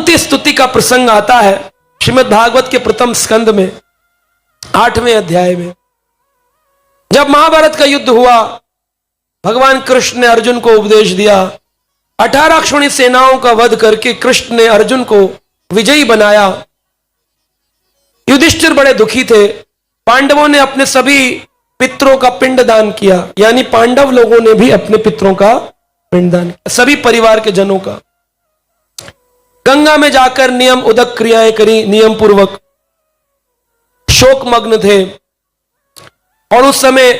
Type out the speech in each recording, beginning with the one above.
स्तुति स्तुति का प्रसंग आता है श्रीमद् भागवत के प्रथम स्कंद में 8वें अध्याय में। जब महाभारत का युद्ध हुआ, भगवान कृष्ण ने अर्जुन को उपदेश दिया। 18 अक्षौणी सेनाओं का वध करके कृष्ण ने अर्जुन को विजयी बनाया। युधिष्ठिर बड़े दुखी थे। पांडवों ने अपने सभी पितरों का पिंडदान किया, यानी पांडव लोगों ने भी अपने पितरों का पिंडदान किया, सभी परिवार के जनों का। गंगा में जाकर नियम उदक क्रियाएं करी, नियम पूर्वक शोक मग्न थे। और उस समय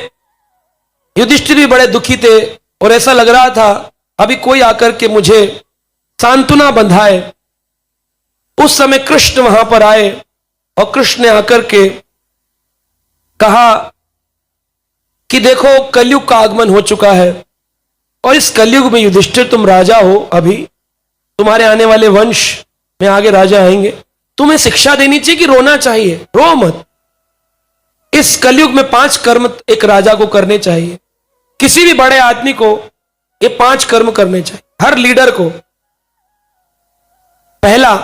युधिष्ठिर भी बड़े दुखी थे और ऐसा लग रहा था अभी कोई आकर के मुझे सांत्वना बंधाए। उस समय कृष्ण वहां पर आए और कृष्ण ने आकर के कहा कि देखो कलयुग का आगमन हो चुका है और इस कलयुग में युधिष्ठिर तुम राजा हो, अभी तुम्हारे आने वाले वंश में आगे राजा आएंगे, तुम्हें शिक्षा देनी चाहिए कि रोना चाहिए, रो मत। इस कलयुग में 5 कर्म एक राजा को करने चाहिए। किसी भी बड़े आदमी को ये 5 कर्म करने चाहिए, हर लीडर को। पहला,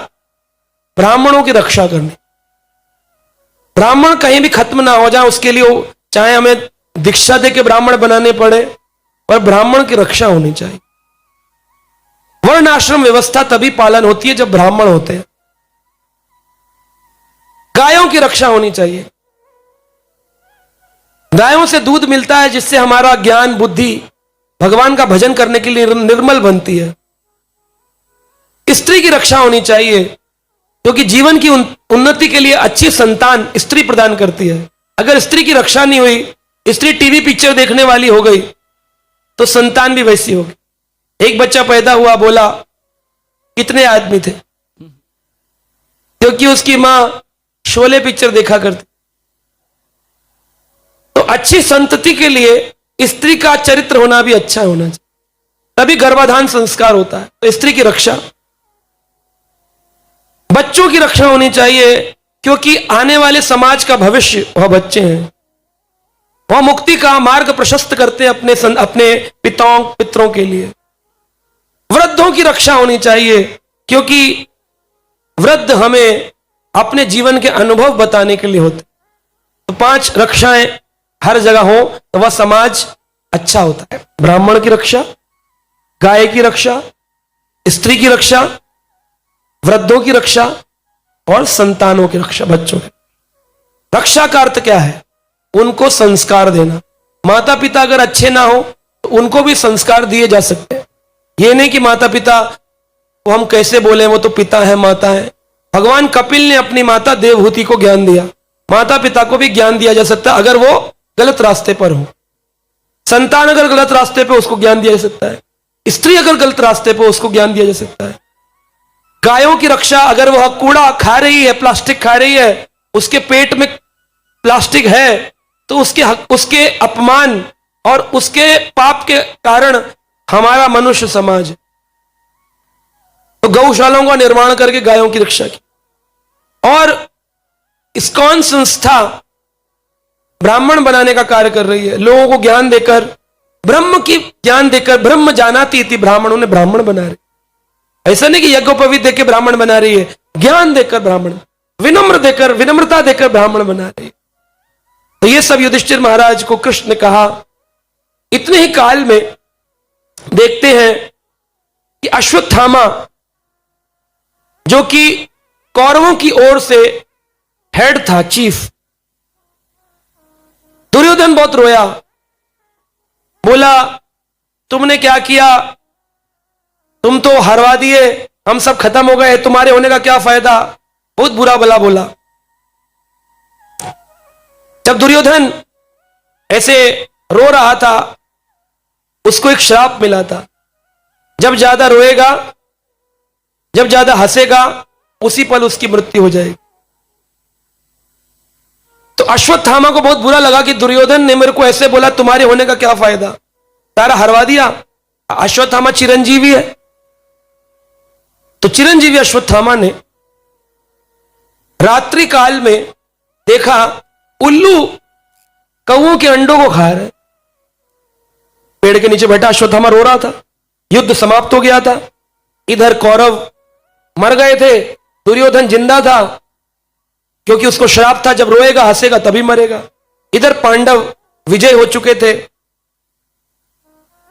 ब्राह्मणों की रक्षा करनी। ब्राह्मण कहीं भी खत्म ना हो जाए, उसके लिए चाहे हमें दीक्षा दे के ब्राह्मण बनाने पड़े, पर ब्राह्मण की रक्षा होनी चाहिए। वर्ण आश्रम व्यवस्था तभी पालन होती है जब ब्राह्मण होते हैं। गायों की रक्षा होनी चाहिए। गायों से दूध मिलता है जिससे हमारा ज्ञान बुद्धि भगवान का भजन करने के लिए निर्मल बनती है। स्त्री की रक्षा होनी चाहिए क्योंकि जीवन की उन्नति के लिए अच्छी संतान स्त्री प्रदान करती है। अगर स्त्री की रक्षा नहीं हुई, स्त्री टीवी पिक्चर देखने वाली हो गई, तो संतान भी वैसी होगी। एक बच्चा पैदा हुआ, बोला कितने आदमी थे, क्योंकि उसकी मां शोले पिक्चर देखा करती। तो अच्छी संतति के लिए स्त्री का चरित्र होना भी अच्छा होना चाहिए, तभी गर्भाधान संस्कार होता है। तो स्त्री की रक्षा। बच्चों की रक्षा होनी चाहिए क्योंकि आने वाले समाज का भविष्य वह बच्चे हैं। वह मुक्ति का मार्ग प्रशस्त करते हैं अपने पितरों के लिए। वृद्धों की रक्षा होनी चाहिए क्योंकि वृद्ध हमें अपने जीवन के अनुभव बताने के लिए होते। तो 5 रक्षाएं हर जगह हो तो वह समाज अच्छा होता है। ब्राह्मण की रक्षा, गाय की रक्षा, स्त्री की रक्षा, वृद्धों की रक्षा और संतानों की रक्षा, बच्चों की रक्षा। का अर्थ क्या है? उनको संस्कार देना। माता पिता अगर अच्छे ना हो तो उनको भी संस्कार दिए जा सकते हैं। ये नहीं कि माता पिता को हम कैसे बोले, वो तो पिता है माता है। भगवान कपिल ने अपनी माता देवहूति को ज्ञान दिया। माता पिता को भी ज्ञान दिया जा सकता है अगर वो गलत रास्ते पर हो। संतान अगर गलत रास्ते पर, उसको ज्ञान दिया जा सकता है। स्त्री अगर गलत रास्ते पर, उसको ज्ञान दिया जा सकता है। गायों की रक्षा, अगर वह कूड़ा खा रही है, प्लास्टिक खा रही है, उसके पेट में प्लास्टिक है, तो उसके अपमान और उसके पाप के कारण हमारा मनुष्य समाज, तो गौशालाओं का निर्माण करके गायों की रक्षा की। और इस्कॉन संस्था ब्राह्मण बनाने का कार्य कर रही है, लोगों को ज्ञान देकर, ब्रह्म की ज्ञान देकर। ब्रह्म जानाती थी, ब्राह्मणों ने ब्राह्मण बना रहे। ऐसा नहीं कि यज्ञोपवीत देकर ब्राह्मण बना रही है, ज्ञान देकर ब्राह्मण, विनम्रता देकर ब्राह्मण बना रही है। तो ये सब युधिष्ठिर महाराज को कृष्ण ने कहा। इतने ही काल में देखते हैं कि अश्वत्थामा, जो कि कौरवों की ओर से हेड था, चीफ, दुर्योधन बहुत रोया, बोला तुमने क्या किया, तुम तो हरवा दिए, हम सब खत्म हो गए, तुम्हारे होने का क्या फायदा। बहुत बुरा भला बोला। जब दुर्योधन ऐसे रो रहा था, उसको एक श्राप मिला था, जब ज्यादा रोएगा, जब ज्यादा हंसेगा, उसी पल उसकी मृत्यु हो जाएगी। तो अश्वत्थामा को बहुत बुरा लगा कि दुर्योधन ने मेरे को ऐसे बोला, तुम्हारे होने का क्या फायदा, तारा हरवा दिया। अश्वत्थामा चिरंजीवी है, तो चिरंजीवी अश्वत्थामा ने रात्रि काल में देखा उल्लू कौओं के अंडों को खा रहे। पेड़ के नीचे बैठा अश्वत्थामा रो रहा था। युद्ध समाप्त हो गया था। इधर कौरव मर गए थे, दुर्योधन जिंदा था क्योंकि उसको श्राप था जब रोएगा हंसेगा तभी मरेगा। इधर पांडव विजय हो चुके थे।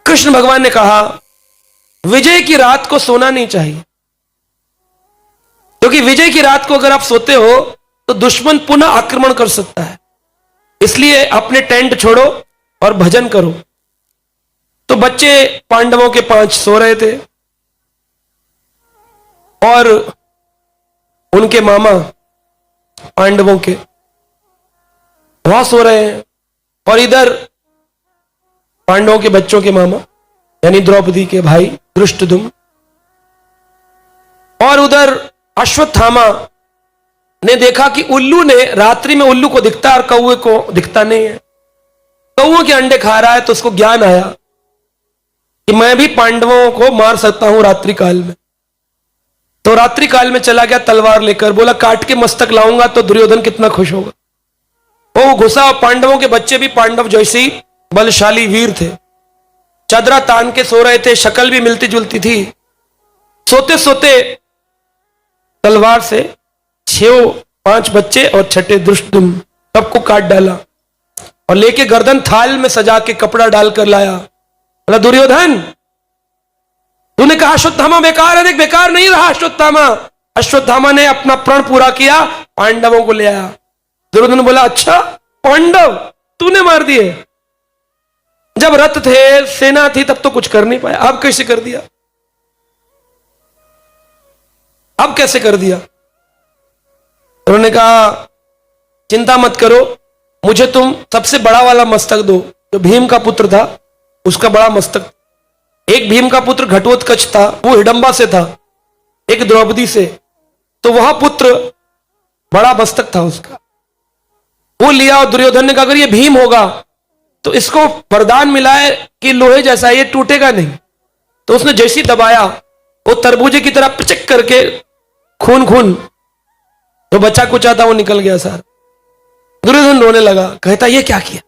कृष्ण भगवान ने कहा विजय की रात को सोना नहीं चाहिए, क्योंकि विजय की रात को अगर आप सोते हो तो दुश्मन पुनः आक्रमण कर सकता है, इसलिए अपने टेंट छोड़ो और भजन करो। तो बच्चे पांडवों के 5 सो रहे थे और उनके मामा पांडवों के वहां सो रहे हैं, और इधर पांडवों के बच्चों के मामा यानी द्रौपदी के भाई धृष्टद्युम्न, और उधर अश्वत्थामा ने देखा कि उल्लू ने रात्रि में उल्लू को दिखता है और कौवे को दिखता नहीं है। कौओं के अंडे खा रहा है, तो उसको ज्ञान आया कि मैं भी पांडवों को मार सकता हूं रात्रि काल में। तो रात्रि काल में चला गया तलवार लेकर, बोला काट के मस्तक लाऊंगा तो दुर्योधन कितना खुश होगा। वो घुसा, पांडवों के बच्चे भी पांडव जैसे ही बलशाली वीर थे, चादरा तान के सो रहे थे, शक्ल भी मिलती जुलती थी। सोते सोते तलवार से 5 बच्चे और छठे धृष्टद्युम्न सबको काट डाला और लेके गर्दन थाल में सजा के कपड़ा डालकर लाया। बोला दुर्योधन तूने कहा अश्वत्थामा बेकार है, देख बेकार नहीं रहा अश्वत्थामा। अश्वत्थामा ने अपना प्रण पूरा किया, पांडवों को ले आया। दुर्योधन बोला अच्छा पांडव तूने मार दिए, जब रथ थे सेना थी तब तो कुछ कर नहीं पाया, अब कैसे कर दिया, अब कैसे कर दिया। उन्होंने कहा चिंता मत करो, मुझे तुम सबसे बड़ा वाला मस्तक दो। जो भीम का पुत्र था उसका बड़ा मस्तक, एक भीम का पुत्र घटोत्कच था, वो हिडंबा से था, एक द्रौपदी से, तो वह पुत्र बड़ा मस्तक था उसका, वो लिया। और दुर्योधन ने कहा अगर ये भीम होगा तो इसको वरदान मिला है कि लोहे जैसा ये टूटेगा नहीं। तो उसने जैसी दबाया वो तरबूजे की तरह पिचक करके खून खून जो बचा कुचा था वो निकल गया सारा। दुर्योधन रोने लगा, कहता ये क्या किया।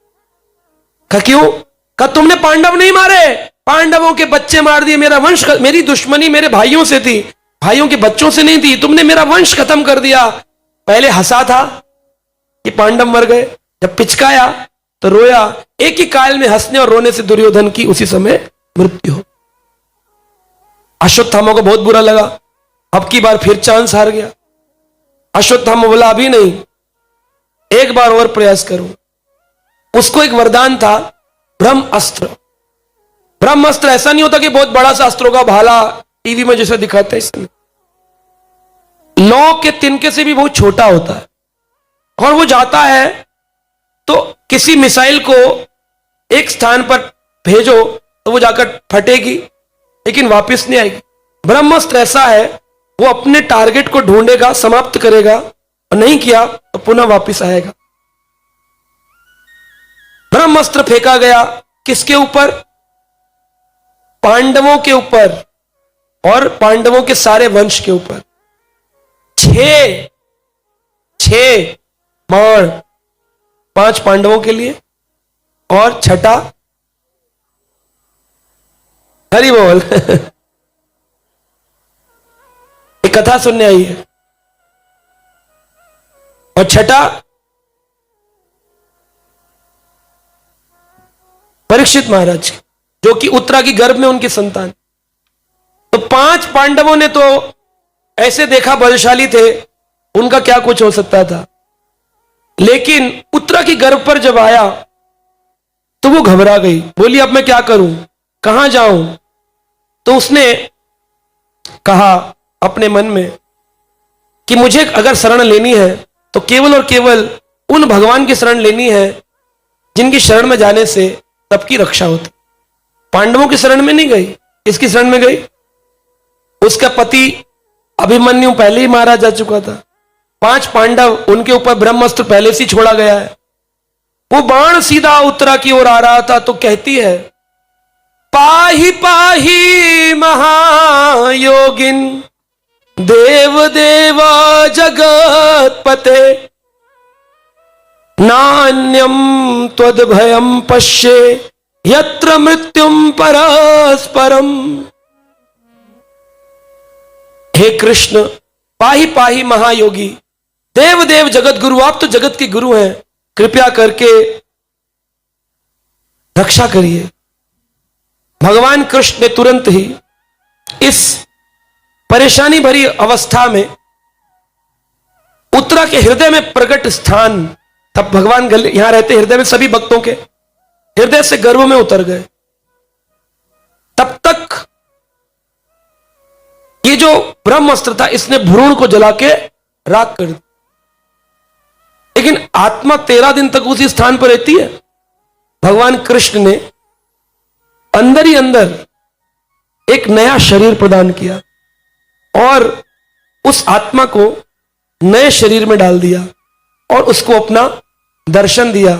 कहा क्यों। कहा तुमने पांडव नहीं मारे, पांडवों के बच्चे मार दिए। मेरा वंश, मेरी दुश्मनी मेरे भाइयों से थी, भाइयों के बच्चों से नहीं थी, तुमने मेरा वंश खत्म कर दिया। पहले हंसा था कि पांडव मर गए, जब पिचकाया तो रोया। एक ही काल में हंसने और रोने से दुर्योधन की उसी समय मृत्यु हो। अश्वत्थामा को बहुत बुरा लगा, अब की बार फिर चांस हार गया। अश्वत्थामा बोला अभी नहीं, एक बार और प्रयास करूं। उसको एक वरदान था ब्रह्म अस्त्र। ब्रह्म अस्त्र ऐसा नहीं होता कि बहुत बड़ा सा अस्त्रों का भाला टीवी में जैसा दिखाता है, इसमें लौ के तिनके से भी बहुत छोटा होता है, और वो जाता है तो किसी मिसाइल को एक स्थान पर भेजो तो वो जाकर फटेगी लेकिन वापस नहीं आएगी। ब्रह्मास्त्र ऐसा है, वो अपने टारगेट को ढूंढेगा, समाप्त करेगा, और नहीं किया तो पुनः वापस आएगा। ब्रह्मास्त्र फेंका गया किसके ऊपर, पांडवों के ऊपर और पांडवों के सारे वंश के ऊपर। 6 बाण, 5 पांडवों के लिए और छठा हरि बोल एक कथा सुनने आई है, और छठा परीक्षित महाराज जो कि उत्तरा की गर्भ में उनकी संतान। तो 5 पांडवों ने तो ऐसे देखा बलशाली थे, उनका क्या कुछ हो सकता था, लेकिन उत्तरा की गर्भ पर जब आया तो वो घबरा गई, बोली अब मैं क्या करूं, कहां जाऊं। तो उसने कहा अपने मन में कि मुझे अगर शरण लेनी है तो केवल और केवल उन भगवान की शरण लेनी है जिनकी शरण में जाने से सबकी रक्षा होती। पांडवों की शरण में नहीं गई, इसकी शरण में गई। उसका पति अभिमन्यु पहले ही मारा जा चुका था, 5 पांडव, उनके ऊपर ब्रह्मास्त्र पहले से छोड़ा गया है। वो बाण सीधा उत्तरा की ओर आ रहा था तो कहती है पाही पाही महायोगिन देव देवा जगत पते नान्यम त्वद्भयम पश्ये यत्र मृत्युम परस्परम। हे कृष्ण पाही पाही महायोगी, देव देव जगत गुरु, आप तो जगत के गुरु हैं, कृपया करके रक्षा करिए। भगवान कृष्ण ने तुरंत ही इस परेशानी भरी अवस्था में उत्तरा के हृदय में प्रकट स्थान, तब भगवान यहां रहते हृदय में, सभी भक्तों के हृदय से गर्भ में उतर गए। तब तक ये जो ब्रह्मास्त्र था इसने भ्रूण को जला के राख कर दिया, लेकिन आत्मा 13 दिन तक उसी स्थान पर रहती है। भगवान कृष्ण ने अंदर ही अंदर एक नया शरीर प्रदान किया और उस आत्मा को नए शरीर में डाल दिया और उसको अपना दर्शन दिया।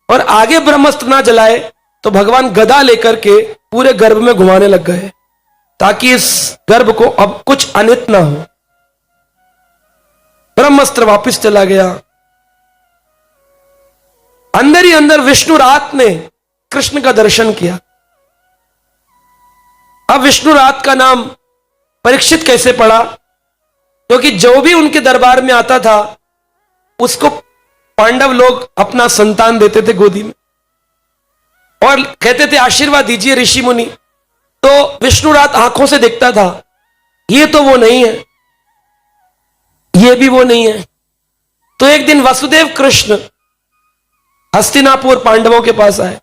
और आगे ब्रह्मास्त्र ना जलाए तो भगवान गदा लेकर के पूरे गर्भ में घुमाने लग गए, ताकि इस गर्भ को अब कुछ अनित ना हो। ब्रह्मास्त्र वापिस चला गया। अंदर ही अंदर विष्णु रात ने कृष्ण का दर्शन किया। अब विष्णु रात का नाम परीक्षित कैसे पड़ा? क्योंकि जो भी उनके दरबार में आता था उसको पांडव लोग अपना संतान देते थे गोदी में और कहते थे आशीर्वाद दीजिए ऋषि मुनि। तो विष्णु रात आंखों से देखता था, ये तो वो नहीं है, ये भी वो नहीं है। तो एक दिन वसुदेव कृष्ण हस्तिनापुर पांडवों के पास आए।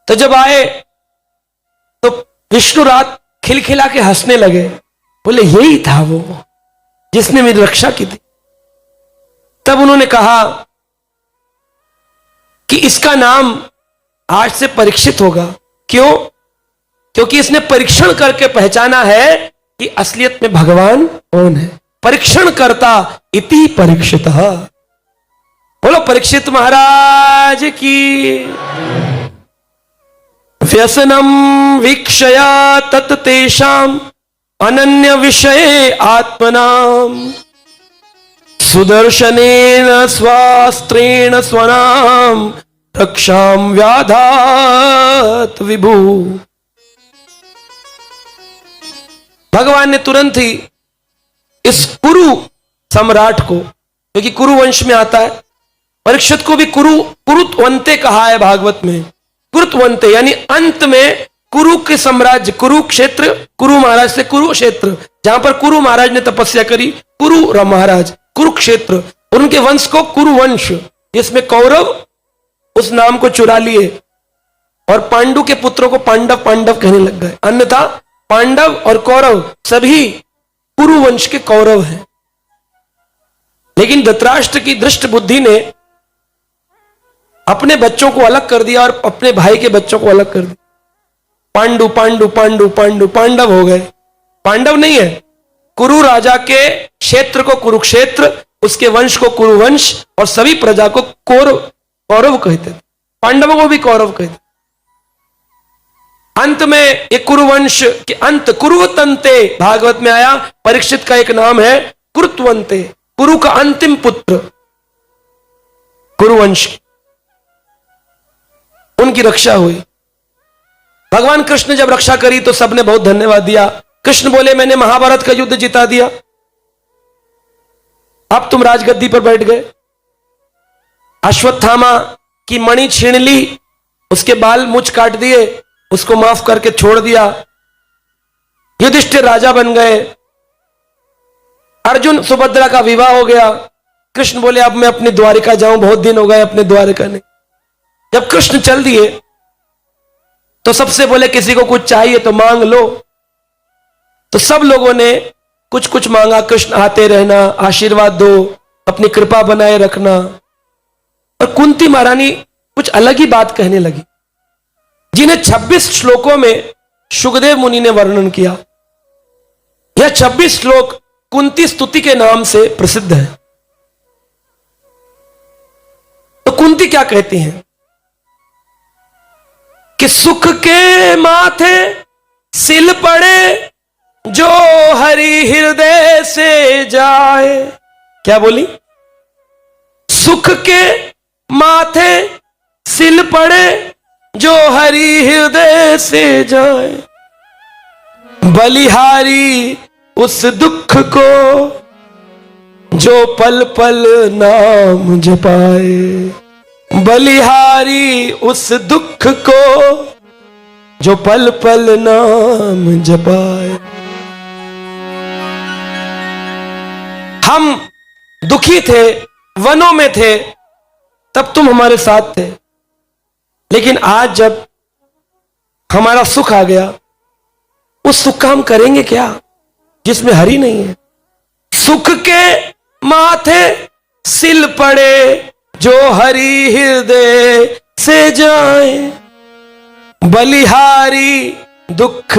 तो जब आए तो विष्णु रात खिलखिला के हंसने लगे, बोले यही था वो जिसने मेरी रक्षा की थी। तब उन्होंने कहा कि इसका नाम आज से परीक्षित होगा। क्यों? क्योंकि इसने परीक्षण करके पहचाना है कि असलियत में भगवान कौन है। परीक्षण करता इति परीक्षित। बोलो परीक्षित महाराज की। व्यसनम वीक्षया तत् तेषाम अनन्य विषये आत्मनाम सुदर्शनेन स्वास्त्रेण स्वनाम रक्षाम व्याधात विभु। भगवान ने तुरंत ही इस कुरु सम्राट को, क्योंकि कुरु वंश में आता है, परीक्षित को भी कुरुत्वंते कहा है भागवत में। कुरुत्वंते यानी अंत में कुरु के साम्राज्य, कुरुक्षेत्र, कुरु महाराज से कुरुक्षेत्र, जहां पर कुरु महाराज ने तपस्या करी, कुरु महाराज, कुरुक्षेत्र, उनके वंश को कुरुवंश, जिसमें कौरव उस नाम को चुरा लिए और पांडु के पुत्रों को पांडव पांडव कहने लग गए। अन्यथा पांडव और कौरव सभी कुरुवंश के कौरव हैं। लेकिन धृतराष्ट्र की दृष्ट बुद्धि ने अपने बच्चों को अलग कर दिया और अपने भाई के बच्चों को अलग कर दिया। पांडु पांडु पांडु पांडु पांडव हो गए। पांडव नहीं है, कुरु राजा के क्षेत्र को कुरुक्षेत्र, उसके वंश को कुरुवंश और सभी प्रजा को कौरव कहते थे। पांडवों को भी कौरव कहते। अंत में एक कुरुवंश के अंत कुरुतंते भागवत में आया। परीक्षित का एक नाम है कुरुत्वंते, कुरु का अंतिम पुत्र, कुरुवंश, उनकी रक्षा हुई। भगवान कृष्ण ने जब रक्षा करी तो सबने बहुत धन्यवाद दिया। कृष्ण बोले मैंने महाभारत का युद्ध जिता दिया, अब तुम राजगद्दी पर बैठ गए। अश्वत्थामा की मणि छीन ली, उसके बाल मुछ काट दिए, उसको माफ करके छोड़ दिया। युधिष्ठिर राजा बन गए। अर्जुन सुभद्रा का विवाह हो गया। कृष्ण बोले अब मैं अपनी द्वारिका जाऊं, बहुत दिन हो गए अपने द्वारिका नहीं। जब कृष्ण चल दिए तो सबसे बोले किसी को कुछ चाहिए तो मांग लो। तो सब लोगों ने कुछ कुछ मांगा। कृष्ण आते रहना, आशीर्वाद दो, अपनी कृपा बनाए रखना। और कुंती महारानी कुछ अलग ही बात कहने लगी, जिन्हें 26 श्लोकों में शुकदेव मुनि ने वर्णन किया। यह 26 श्लोक कुंती स्तुति के नाम से प्रसिद्ध है। तो कुंती क्या कहती हैं कि सुख के माथे सिल पड़े जो हरि हृदय से जाए। क्या बोली? सुख के माथे सिल पड़े जो हरि हृदय से जाए, बलिहारी उस दुख को जो पल पल नाम जपाए। बलिहारी उस दुख को जो पल पल नाम जपाए। हम दुखी थे, वनों में थे, तब तुम हमारे साथ थे, लेकिन आज जब हमारा सुख आ गया, उस सुख का हम करेंगे क्या जिसमें हरि नहीं है। सुख के माथे सिल पड़े जो हरि हृदय से जाए। बलिहारी दुख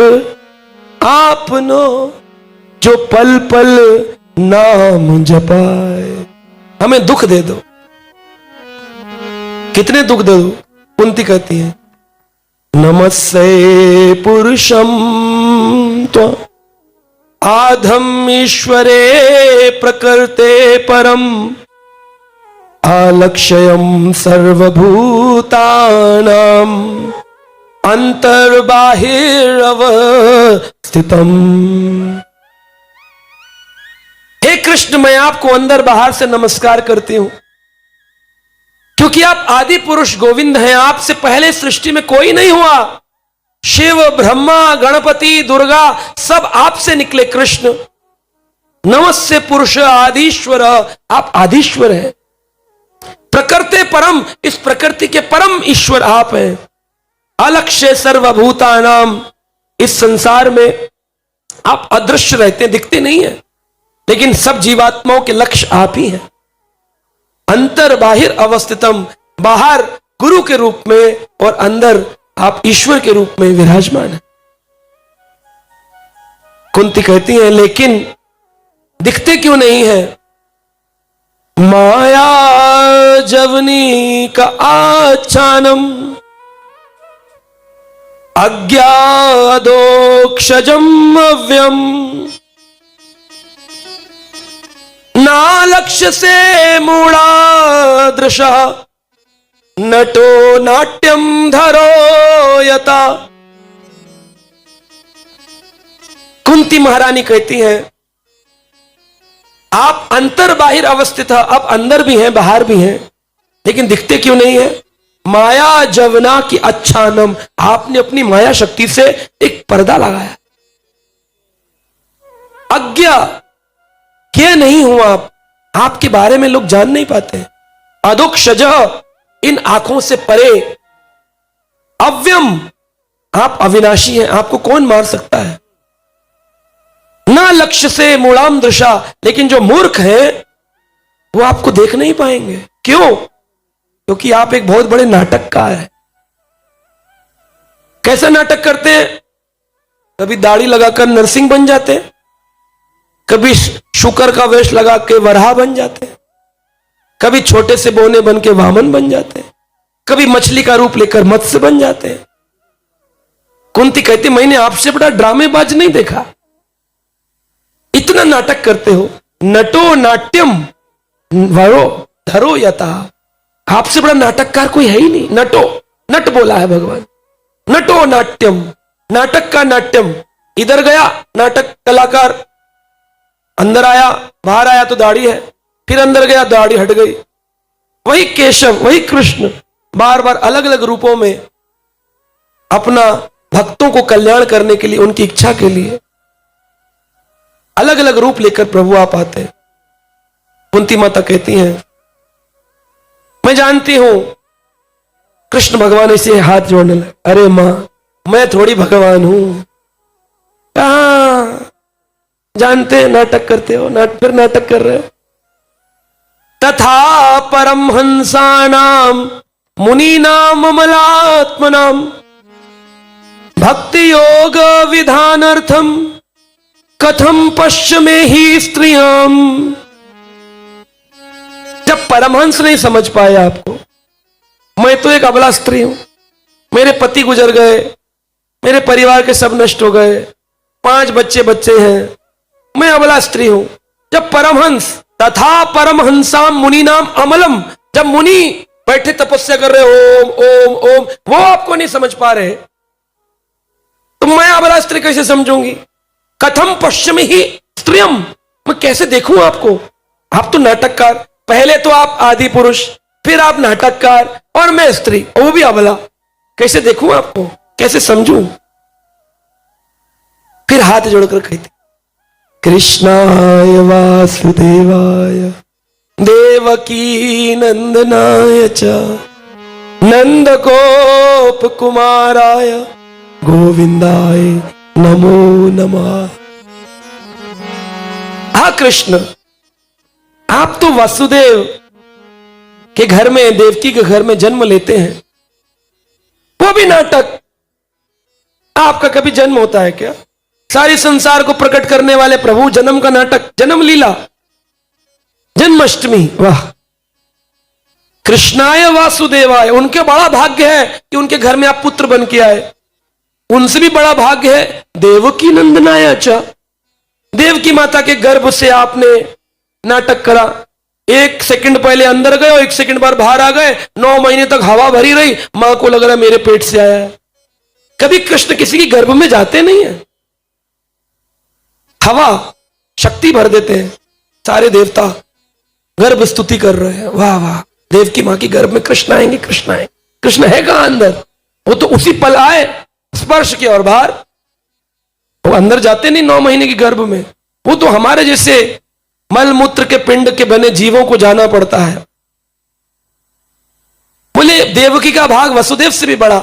आपनो जो पल पल नाम जपाए। हमें दुख दे दो। कितने दुख दे दो? कुंती कहती है नमस्ते पुरुषम तो आधम ईश्वरे प्रकृते परम आलक्ष्यम सर्वभूतानाम अंतर्बाहिरवस्थितम। हे कृष्ण, मैं आपको अंदर बाहर से नमस्कार करती हूं, क्योंकि आप आदि पुरुष गोविंद हैं। आपसे पहले सृष्टि में कोई नहीं हुआ। शिव, ब्रह्मा, गणपति, दुर्गा सब आपसे निकले। कृष्ण नमस्ते पुरुष आदिश्वर, आप आदिश्वर हैं। प्रकृति परम, इस प्रकृति के परम ईश्वर आप हैं। अलक्ष्य सर्वभूतानाम, इस संसार में आप अदृश्य रहते हैं, दिखते नहीं है, लेकिन सब जीवात्माओं के लक्ष्य आप ही हैं। अंतर बाहिर अवस्थितम, बाहर गुरु के रूप में और अंदर आप ईश्वर के रूप में विराजमान है। कुंती कहती है लेकिन दिखते क्यों नहीं है? माया जवनी का आच्छानम अज्ञादोक्षजम अव्यम। ना लक्ष्य से मूढ़ा दृशा नटो नाट्यम धरो यता। कुंती महारानी कहती हैं आप अंतर बाहिर अवस्थित है, अब अंदर भी हैं बाहर भी हैं, लेकिन दिखते क्यों नहीं है? माया जवना की अच्छानम, आपने अपनी माया शक्ति से एक पर्दा लगाया। अज्ञा क्या नहीं हुआ, आपके बारे में लोग जान नहीं पाते। अदोक्षज, इन आंखों से परे। अव्यम, आप अविनाशी हैं, आपको कौन मार सकता है। ना लक्ष्य से मूढ़ाम दृशा, लेकिन जो मूर्ख है वो आपको देख नहीं पाएंगे। क्यों? क्योंकि आप एक बहुत बड़े नाटककार हैं। कैसा नाटक करते हैं? कभी दाढ़ी लगाकर नरसिंह बन जाते हैं, कभी शुकर का वेश लगा के वराह बन जाते हैं, कभी छोटे से बोने बन के वामन बन जाते हैं, कभी मछली का रूप लेकर मत्स्य बन जाते हैं। कुंती कहती मैंने आपसे बड़ा ड्रामेबाज नहीं देखा, इतना नाटक करते हो। नटो नाट्यम वरो धरो यथा, आपसे बड़ा नाटककार कोई है ही नहीं। नटो, नट बोला है भगवान। नटो नाट्यम, नाटक का नाट्यम। इधर गया नाटक कलाकार, अंदर आया, बाहर आया तो दाढ़ी है, फिर अंदर गया दाढ़ी हट गई। वही केशव, वही कृष्ण बार बार अलग अलग रूपों में अपना भक्तों को कल्याण करने के लिए, उनकी इच्छा के लिए अलग अलग रूप लेकर प्रभु आप आते हैं। कुंती माता कहती हैं मैं जानती हूं कृष्ण भगवान इसे हाथ जोड़ने लगे। अरे मां, मैं थोड़ी भगवान हूं। कहां जानते हैं, नाटक करते हो, फिर नाटक कर रहे हो। तथा परमहंसानाम मुनीनाम अमलात्मनाम भक्ति योग विधानार्थम कथम पश्चिमे ही स्त्रियाम। जब परमहंस नहीं समझ पाए आपको, मैं तो एक अबला स्त्री हूं, मेरे पति गुजर गए, मेरे परिवार के सब नष्ट हो गए, 5 बच्चे हैं, मैं अबला स्त्री हूं। जब परमहंस, तथा परमहंसाम मुनि नाम अमलम, जब मुनि बैठे तपस्या कर रहे ओम ओम ओम, वो आपको नहीं समझ पा रहे, तो मैं अबला स्त्री कैसे समझूंगी? कथम पश्चिम ही स्त्रियम, मैं कैसे देखूं आपको? आप तो नाटककार, पहले तो आप आदि पुरुष, फिर आप नाटककार, और मैं स्त्री, वो भी अबला। कैसे देखूं आपको, कैसे समझूं? फिर हाथ जोड़कर कहते, कृष्णाय वासुदेवाय देवकी नंदनाय च नंद गोप कुमाराय गोविंदाय नमो नमः। हा कृष्ण, आप तो वासुदेव के घर में, देवकी के घर में जन्म लेते हैं, वो भी नाटक। आपका कभी जन्म होता है क्या? सारी संसार को प्रकट करने वाले प्रभु जन्म का नाटक, जन्म लीला, जन्माष्टमी, वाह। कृष्णाय वासुदेवाय, उनके बड़ा भाग्य है कि उनके घर में आप पुत्र बन के आए। उनसे भी बड़ा भाग्य है देवकी नंदनाय। अच्छा, देवकी माता के गर्भ से आपने नाटक करा। 1 सेकंड पहले अंदर गए और 1 सेकंड बाद बाहर आ गए। 9 महीने तक हवा भरी रही, मां को लग रहा है मेरे पेट से आया है। कभी कृष्ण किसी की गर्भ में जाते नहीं है। हवा शक्ति भर देते हैं, सारे देवता गर्भ स्तुति कर रहे हैं, वाह वाह, देवकी मां की गर्भ में कृष्ण आएंगे, कृष्ण आएंगे। कृष्ण है कहां अंदर? वो तो उसी पल आए, स्पर्श किया और बाहर। वो अंदर जाते नहीं 9 महीने की गर्भ में। वो तो हमारे जैसे मल मूत्र के पिंड के बने जीवों को जाना पड़ता है। बोले देवकी का भाग वसुदेव से भी बड़ा,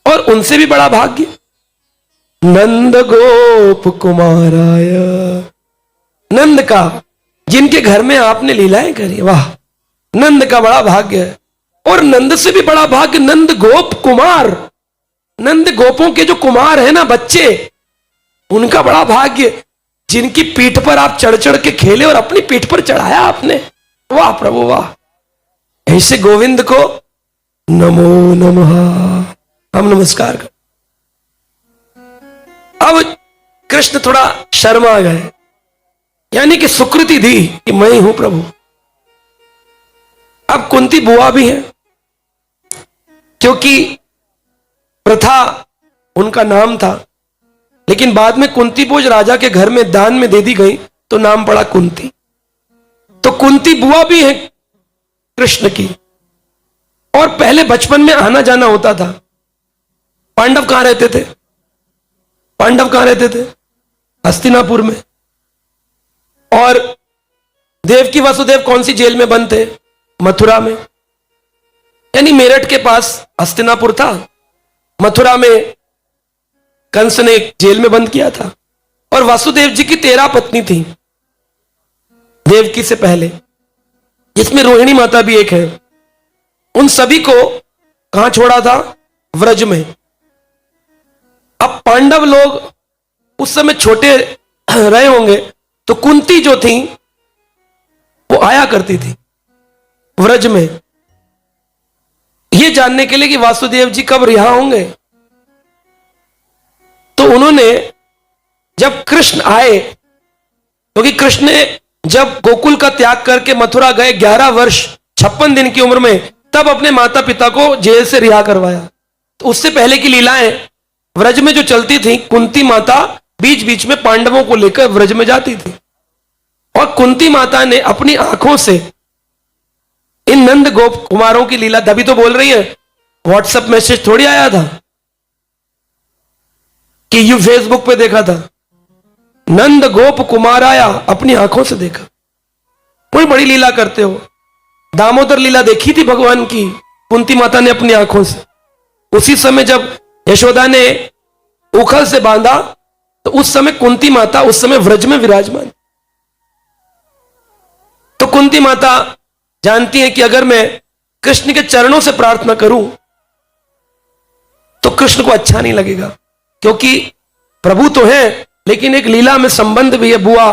और उनसे भी बड़ा भाग्य नंद गोप कुमाराय, नंद का, जिनके घर में आपने लीलाएं करी, वाह, नंद का बड़ा भाग्य है। और नंद से भी बड़ा भाग्य नंद गोप कुमार, नंद गोपों के जो कुमार है ना, बच्चे, उनका बड़ा भाग्य, जिनकी पीठ पर आप चढ़ चढ़ के खेले और अपनी पीठ पर चढ़ाया आपने, वाह प्रभु वाह। ऐसे गोविंद को नमो नमः हम नमस्कार कर। अब कृष्ण थोड़ा शर्मा गए, यानी कि स्वीकृति दी कि मैं ही हूं प्रभु। अब कुंती बुआ भी है, क्योंकि प्रथा उनका नाम था, लेकिन बाद में कुंती भोज राजा के घर में दान में दे दी गई तो नाम पड़ा कुंती। तो कुंती बुआ भी है कृष्ण की। और पहले बचपन में आना जाना होता था। पांडव कहां रहते थे? पांडव कहां रहते थे? हस्तिनापुर में। और देवकी वासुदेव कौन सी जेल में बंद थे? मथुरा में। यानी मेरठ के पास हस्तिनापुर था, मथुरा में कंस ने एक जेल में बंद किया था। और वासुदेव जी की 13 पत्नी थी देवकी से पहले, जिसमें रोहिणी माता भी एक है। उन सभी को कहां छोड़ा था? व्रज में। अब पांडव लोग उस समय छोटे रहे होंगे, तो कुंती जो थी वो आया करती थी व्रज में, ये जानने के लिए कि वासुदेव जी कब रिहा होंगे। तो उन्होंने, जब कृष्ण आए, क्योंकि कृष्ण ने जब गोकुल का त्याग करके मथुरा गए 11 वर्ष 56 दिन की उम्र में, तब अपने माता पिता को जेल से रिहा करवाया। तो उससे पहले की लीलाएं व्रज में जो चलती थी, कुंती माता बीच बीच में पांडवों को लेकर व्रज में जाती थी। और कुंती माता ने अपनी आंखों से इन नंद गोप कुमारों की लीला, तभी तो बोल रही है, व्हाट्सएप मैसेज थोड़ी आया था कि यू फेसबुक पे देखा था। नंद गोप कुमार आया, अपनी आंखों से देखा। कोई बड़ी लीला करते हो। दामोदर लीला देखी थी भगवान की कुंती माता ने अपनी आंखों से। उसी समय जब यशोदा ने उखल से बांधा, तो उस समय कुंती माता उस समय व्रज में विराजमान। तो कुंती माता जानती है कि अगर मैं कृष्ण के चरणों से प्रार्थना करूं तो कृष्ण को अच्छा नहीं लगेगा, क्योंकि प्रभु तो है लेकिन एक लीला में संबंध भी है बुआ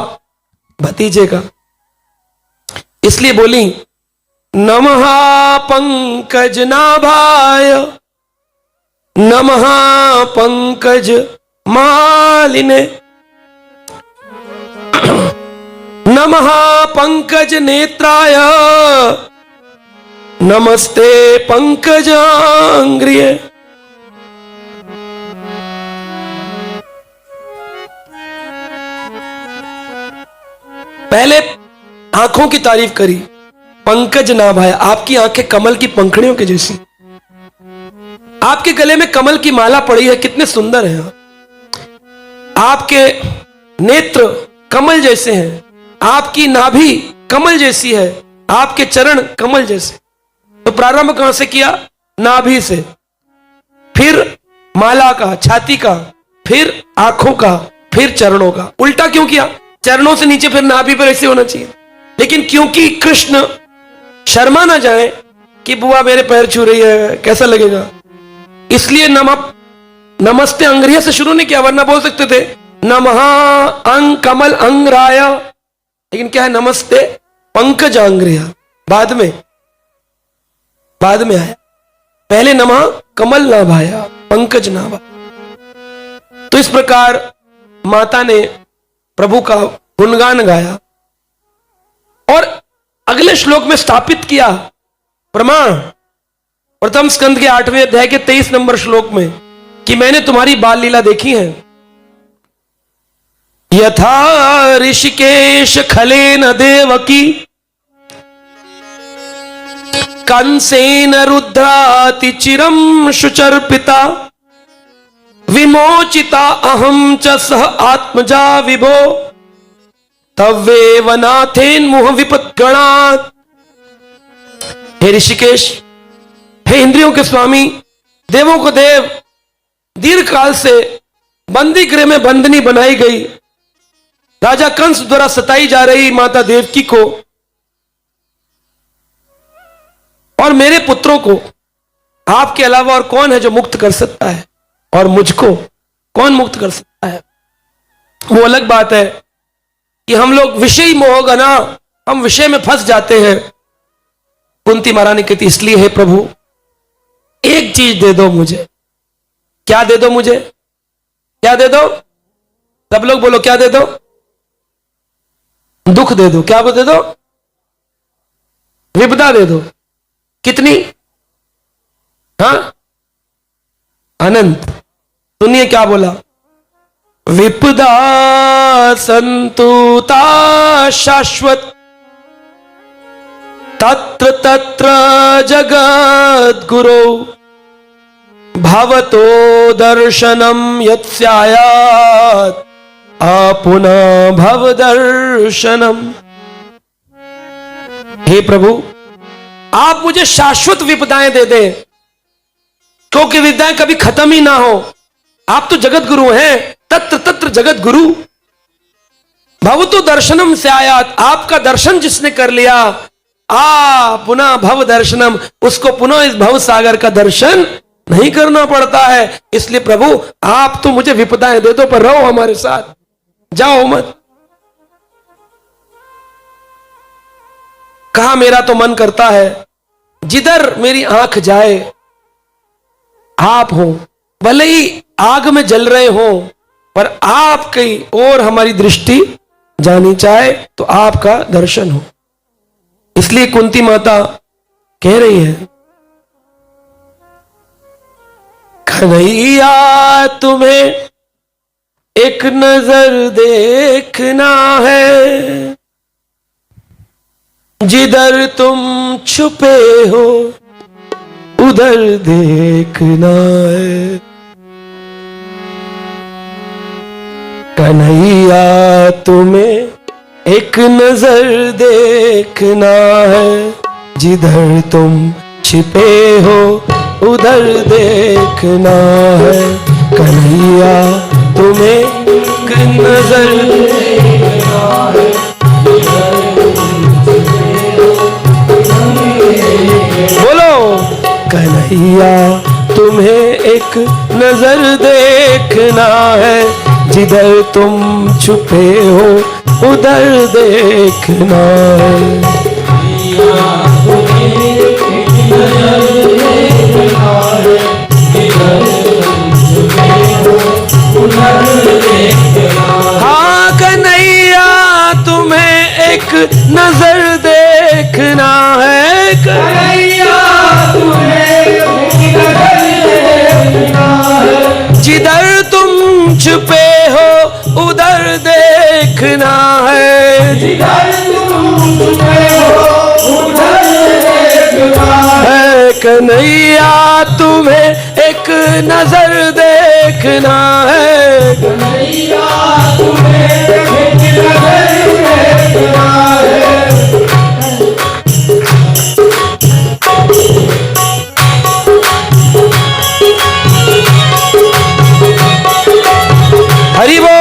भतीजे का। इसलिए बोली, नमः पंकज नाभाय नमः पंकज मालिने नमः पंकज नेत्राय नमस्ते पंकजांग्रिये। पहले आंखों की तारीफ करी, पंकज नाभ है, आपकी आंखें कमल की पंखड़ियों के जैसी, आपके गले में कमल की माला पड़ी है, कितने सुंदर हैं आपके नेत्र कमल जैसे हैं, आपकी नाभि कमल जैसी है, आपके चरण कमल जैसे। तो प्रारंभ कहां से किया? नाभि से, फिर माला का, छाती का, फिर आंखों का, फिर चरणों का। उल्टा क्यों किया? चरणों से नीचे फिर नाभि पर ऐसे होना चाहिए, लेकिन क्योंकि कृष्ण शर्मा ना जाए कि बुआ मेरे पैर छू रही है, कैसा लगेगा, इसलिए नमस्ते अंग्रिया से शुरू नहीं किया, वरना बोल सकते थे नमः अंग कमल अंग्राय, लेकिन क्या है? नमस्ते पंकज अंग्रिया बाद में आया, पहले नमः कमल नाभाया, पंकज नाभा। तो इस प्रकार माता ने प्रभु का गुणगान गाया और अगले श्लोक में स्थापित किया प्रमाण, प्रथम स्कंद के 8वें अध्याय के 23 नंबर श्लोक में, कि मैंने तुम्हारी बाल लीला देखी है। यथा ऋषिकेश खलेन देवकी कंसेन रुद्राति चिरम शुचर्पिता विमोचिता अहम च सह आत्मजा विभो तव्वेव नाथेन मुह विपद्गणात्। हे ऋषिकेश, हे इंद्रियों के स्वामी, देवों को देव, दीर्घ काल से बंदी गृह में बंदनी बनाई गई, राजा कंस द्वारा सताई जा रही माता देवकी को और मेरे पुत्रों को आपके अलावा और कौन है जो मुक्त कर सकता है, और मुझको कौन मुक्त कर सकता है? वो अलग बात है कि हम लोग विषय मोहगना, हम विषय में फंस जाते हैं। कुंती महारानी कहती, इसलिए हे प्रभु एक चीज दे दो मुझे। क्या दे दो मुझे? क्या दे दो? सब लोग बोलो, क्या दे दो? दुख दे दो। क्या दे दो? विपदा दे दो। कितनी? हाँ, अनंत। सुनिए क्या बोला, विपदा संतुता शाश्वत तत्र तत्र जगद गुरो भवतो दर्शनम यत्स्यायात् आपुनः भव दर्शनम। हे प्रभु, आप मुझे शाश्वत विपदाएं दे दें, क्योंकि विपदाएं कभी खत्म ही ना हो। आप तो जगत गुरु हैं, तत्र तत्र जगत गुरु। भवतो दर्शनम से आयात, आपका दर्शन जिसने कर लिया, पुनः भव दर्शनम, उसको पुनः इस भव सागर का दर्शन नहीं करना पड़ता है। इसलिए प्रभु आप तो मुझे विपदाएं दे दो, पर रहो हमारे साथ, जाओ मत। कहा मेरा तो मन करता है जिधर मेरी आंख जाए आप हो, भले ही आग में जल रहे हो, पर आपकी ओर हमारी दृष्टि जानी चाहे तो आपका दर्शन हो। इसलिए कुंती माता कह रही है, कन्हैया तुम्हें एक नजर देखना है, जिधर तुम छुपे हो उधर देखना है। कन्हैया तुम्हें एक नजर देखना है, जिधर तुम छिपे हो उधर देखना है। कन्हैया तुम्हें एक नजर देखना है, बोलो कन्हैया तुम्हें एक नजर देखना है, जिधर तुम छुपे हो उधर देखना है। हाँ कन्हैया तुम्हें एक नजर देखना है, कन्हैया तुम्हें एक नजर देखना है, जिधर तुम छुपे हो उधर देख देखना है, जिधर तुम छुपे हो उधर देखना है कन्हैया तुम्हें एक नजर देखना है, कन्हैया तुम्हें एक नजर देखना है। हरि बोल।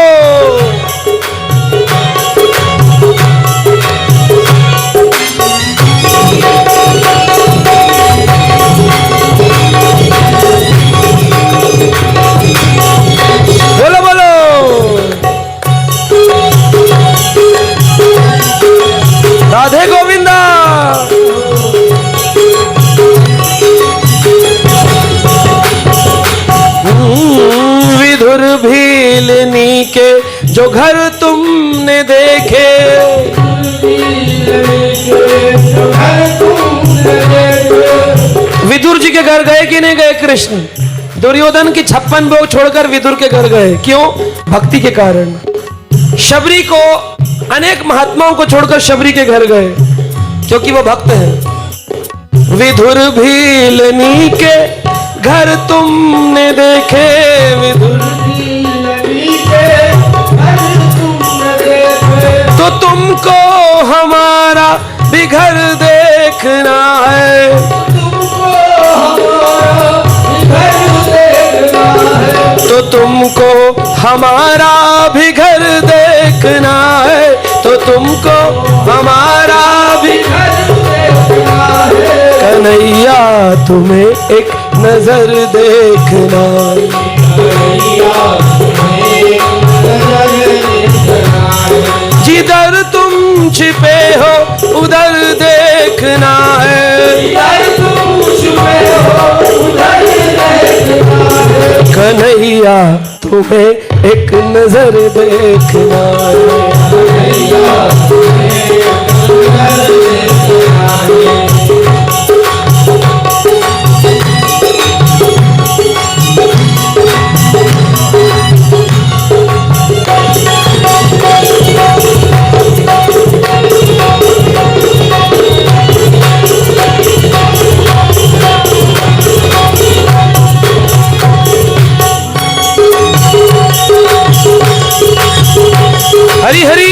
बोलो बोलो। राधे गोविंदा। विधुर भीलनी के जो घर तुमने देखे, विदुर जी के घर गए कि नहीं गए कृष्ण? दुर्योधन की 56 भोग छोड़कर विदुर के घर गए, क्यों? भक्ति के कारण। शबरी को, अनेक महात्माओं को छोड़कर शबरी के घर गए, क्योंकि वो भक्त है। विधुर भीलनी के घर तुमने देखे, विधुर भीलनी के घर तुमने देखे, तो तुमको हमारा भी घर देखना है, तुमको हमारा घर देखना है। तो तुमको हमारा भी घर देखना है, तो तुमको हमारा भी घर देखना है। कन्हैया तुम्हें एक नजर देखना है, कन्हैया तुम्हें एक नजर देखना है। जिधर तुम छिपे हो उधर देखना है, जिधर तुम छुपे हो उधर देखना है। कन्हैया तुम्हें एक नजर देखना है। कन्हैया तुम्हें एक नजर देखना है। हरी हरी।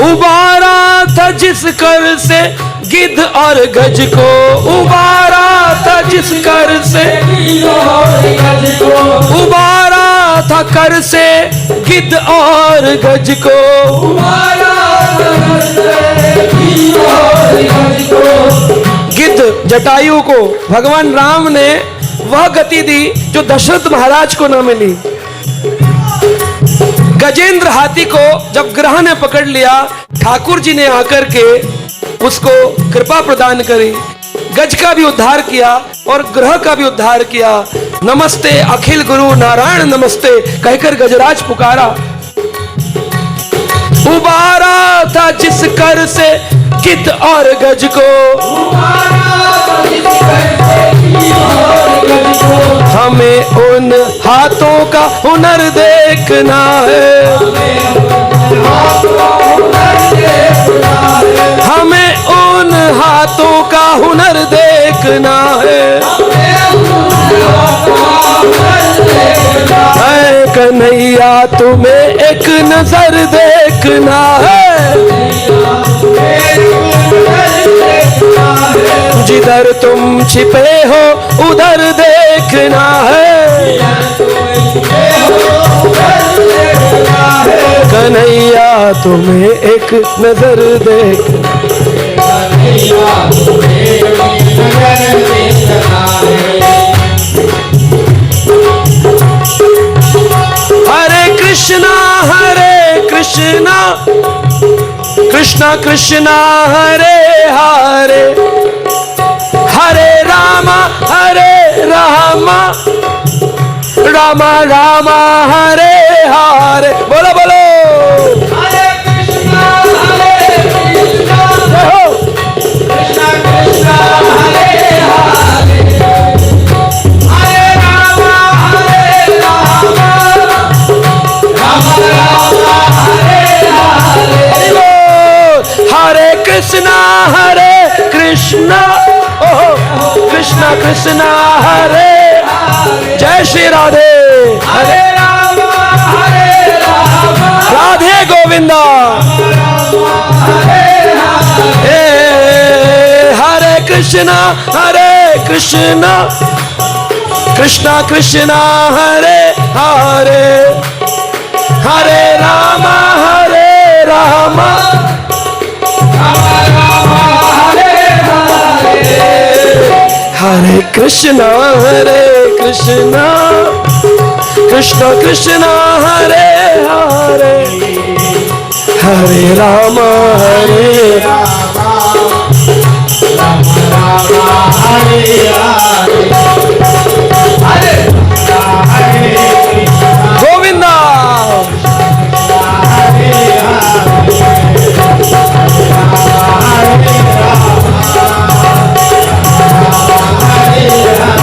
उबारा था जिस कर से गिद्ध और गज को, उबारा था जिस कर से, उबारा था कर से गिद्ध और गज को, गिद्ध जटायु को भगवान राम ने वह गति दी जो दशरथ महाराज को न मिली। गजेंद्र हाथी को जब ग्रह ने पकड़ लिया, ठाकुर जी ने आकर के उसको कृपा प्रदान करी, गज का भी उद्धार किया और ग्रह का भी उद्धार किया। नमस्ते अखिल गुरु नारायण नमस्ते कहकर गजराज पुकारा। उबारा था जिस कर से गिद्ध और गज को, हमें उन हाथों का हुनर देखना है, हमें उन हाथों का हुनर देखना है। है कन्हैया तुम्हें एक नजर देखना है, जिधर तुम छिपे हो उधर देखना है। कन्हैया तुम्हें एक नजर देखना, हरे कृष्णा कृष्णा कृष्णा हरे हरे, हरे राम रामा रामा रामा हरे हरे। बोलो बोलो। हरे कृष्णा जय हो। कृष्णा कृष्णा हरे हरे, हरे राम राम राम हरे हरे। हरे कृष्णा ओहो कृष्णा कृष्णा हरे। जय श्री राधे। हरे राम राधे गोविंदा। हरे कृष्णा कृष्णा कृष्णा हरे हरे, हरे राम राम हरे हरे। हरे कृष्णा कृष्णा कृष्णा हरे हरे, हरे राम राम हरे हरे, हरे गोविंदा।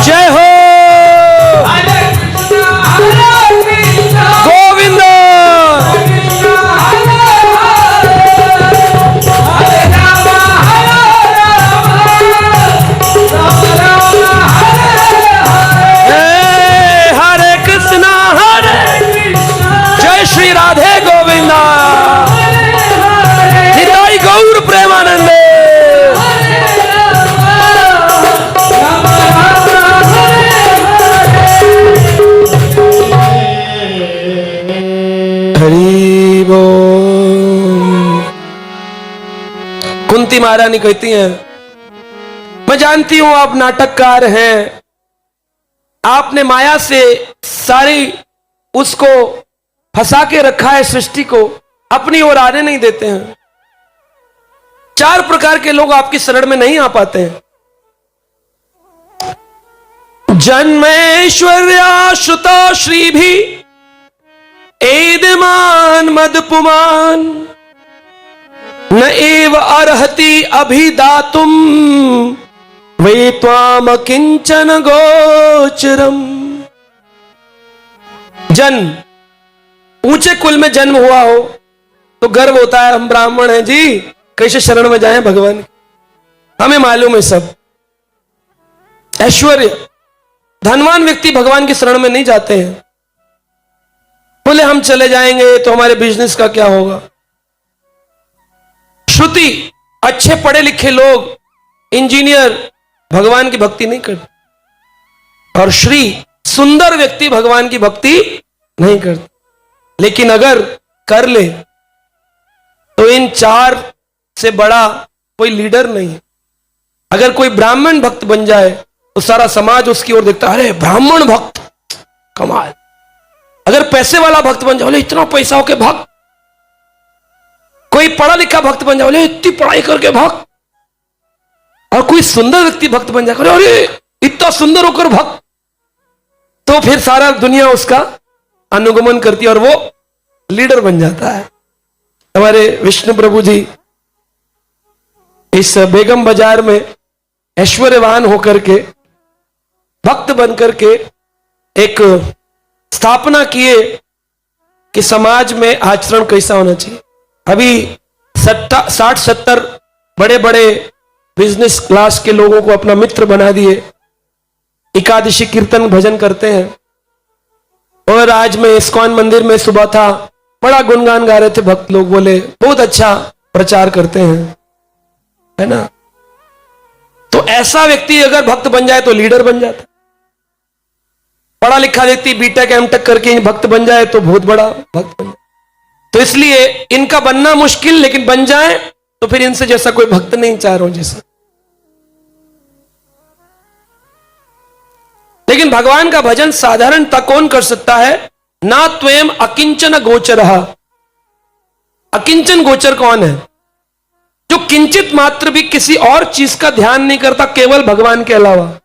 जय हो गोविंद। हरे कृष्णा जय श्री राधे गोविंदा। निताई गौर प्रेमानंदे। हरि बोल। कुंती महारानी कहती हैं, मैं जानती हूं आप नाटककार हैं, आपने माया से सारी उसको फंसा के रखा है, सृष्टि को अपनी ओर आने नहीं देते हैं। 4 प्रकार के लोग आपकी शरण में नहीं आ पाते हैं। जन्मेश्वर्या श्रुता श्री भी एदमान मदपुमान, न एव अर्हति अभिदातुम वे त्वाम किंचन गोचरम। जन्म, ऊंचे कुल में जन्म हुआ हो तो गर्व होता है, हम ब्राह्मण हैं जी, कैसे शरण में जाएं भगवान, हमें मालूम है सब। ऐश्वर्य, धनवान व्यक्ति भगवान की शरण में नहीं जाते हैं, बोले हम चले जाएंगे तो हमारे बिजनेस का क्या होगा। श्रुति, अच्छे पढ़े लिखे लोग, इंजीनियर भगवान की भक्ति नहीं करते। और श्री, सुंदर व्यक्ति भगवान की भक्ति नहीं करते। लेकिन अगर कर ले तो इन 4 से बड़ा कोई लीडर नहीं। अगर कोई ब्राह्मण भक्त बन जाए तो सारा समाज उसकी ओर देखता है, अरे ब्राह्मण भक्त कमाल। अगर पैसे वाला भक्त बन जाए, बोले इतना पैसा हो के भक्त। कोई पढ़ा लिखा भक्त बन जाए, बोले इतनी पढ़ाई करके भक्त। और कोई सुंदर व्यक्ति भक्त बन जाए, अरे इतना सुंदर होकर भक्त, तो फिर सारा दुनिया उसका अनुगमन करती है और वो लीडर बन जाता है। हमारे विष्णु प्रभु जी इस बेगम बाजार में ऐश्वर्यवान होकर के, भक्त बनकर के एक स्थापना किए कि समाज में आचरण कैसा होना चाहिए। अभी 60-70 बड़े बड़े बिजनेस क्लास के लोगों को अपना मित्र बना दिए, एकादशी कीर्तन भजन करते हैं। और आज मैं इस्कॉन मंदिर में सुबह था, बड़ा गुणगान गा रहे थे भक्त लोग, बोले बहुत अच्छा प्रचार करते हैं, है ना। तो ऐसा व्यक्ति अगर भक्त बन जाए तो लीडर बन जाता। पढ़ा लिखा व्यक्ति बीटेक एमटेक करके भक्त बन जाए तो बहुत बड़ा भक्त बन जाए। तो इसलिए इनका बनना मुश्किल, लेकिन बन जाए तो फिर इनसे जैसा कोई भक्त नहीं, चारों जैसा। लेकिन भगवान का भजन साधारणतः कौन कर सकता है? ना त्वयं अकिंचन गोचर। अकिंचन गोचर कौन है? जो किंचित मात्र भी किसी और चीज का ध्यान नहीं करता, केवल भगवान के अलावा।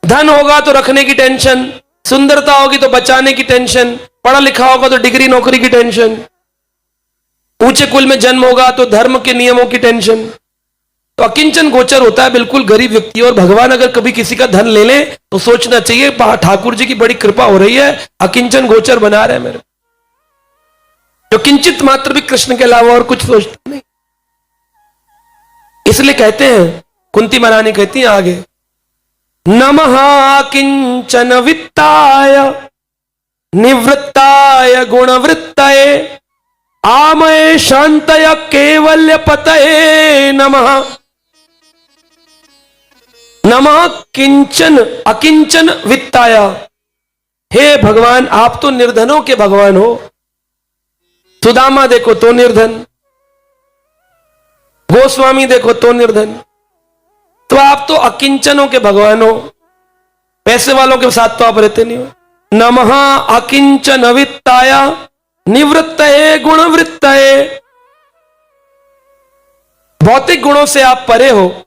धन होगा तो रखने की टेंशन, सुंदरता होगी तो बचाने की टेंशन, पढ़ा लिखा होगा तो डिग्री नौकरी की टेंशन, ऊंचे कुल में जन्म होगा तो धर्म के नियमों की टेंशन। तो अकिंचन गोचर होता है बिल्कुल गरीब व्यक्ति। और भगवान अगर कभी किसी का धन ले ले तो सोचना चाहिए ठाकुर जी की बड़ी कृपा हो रही है, अकिंचन गोचर बना रहे हैं मेरे, जो किंचित मात्र भी कृष्ण के अलावा और कुछ सोचता नहीं। इसलिए कहते हैं, कुंती महारानी कहती हैं आगे, नमः किंचन वित्ताय निवृत्ताय गुणवृत्तये आमय शांतय केवल्य पतये नमः। नमः किंचन अकिंचन वित्ताय, हे भगवान आप तो निर्धनों के भगवान हो। सुदामा देखो तो निर्धन, गोस्वामी देखो तो निर्धन, तो आप तो अकिंचनों के भगवान हो। पैसे वालों के साथ तो आप रहते नहीं हो। नमः अकिंचन वित्ताय निवृत्तये गुणवृत्तये, भौतिक गुणों से आप परे हो।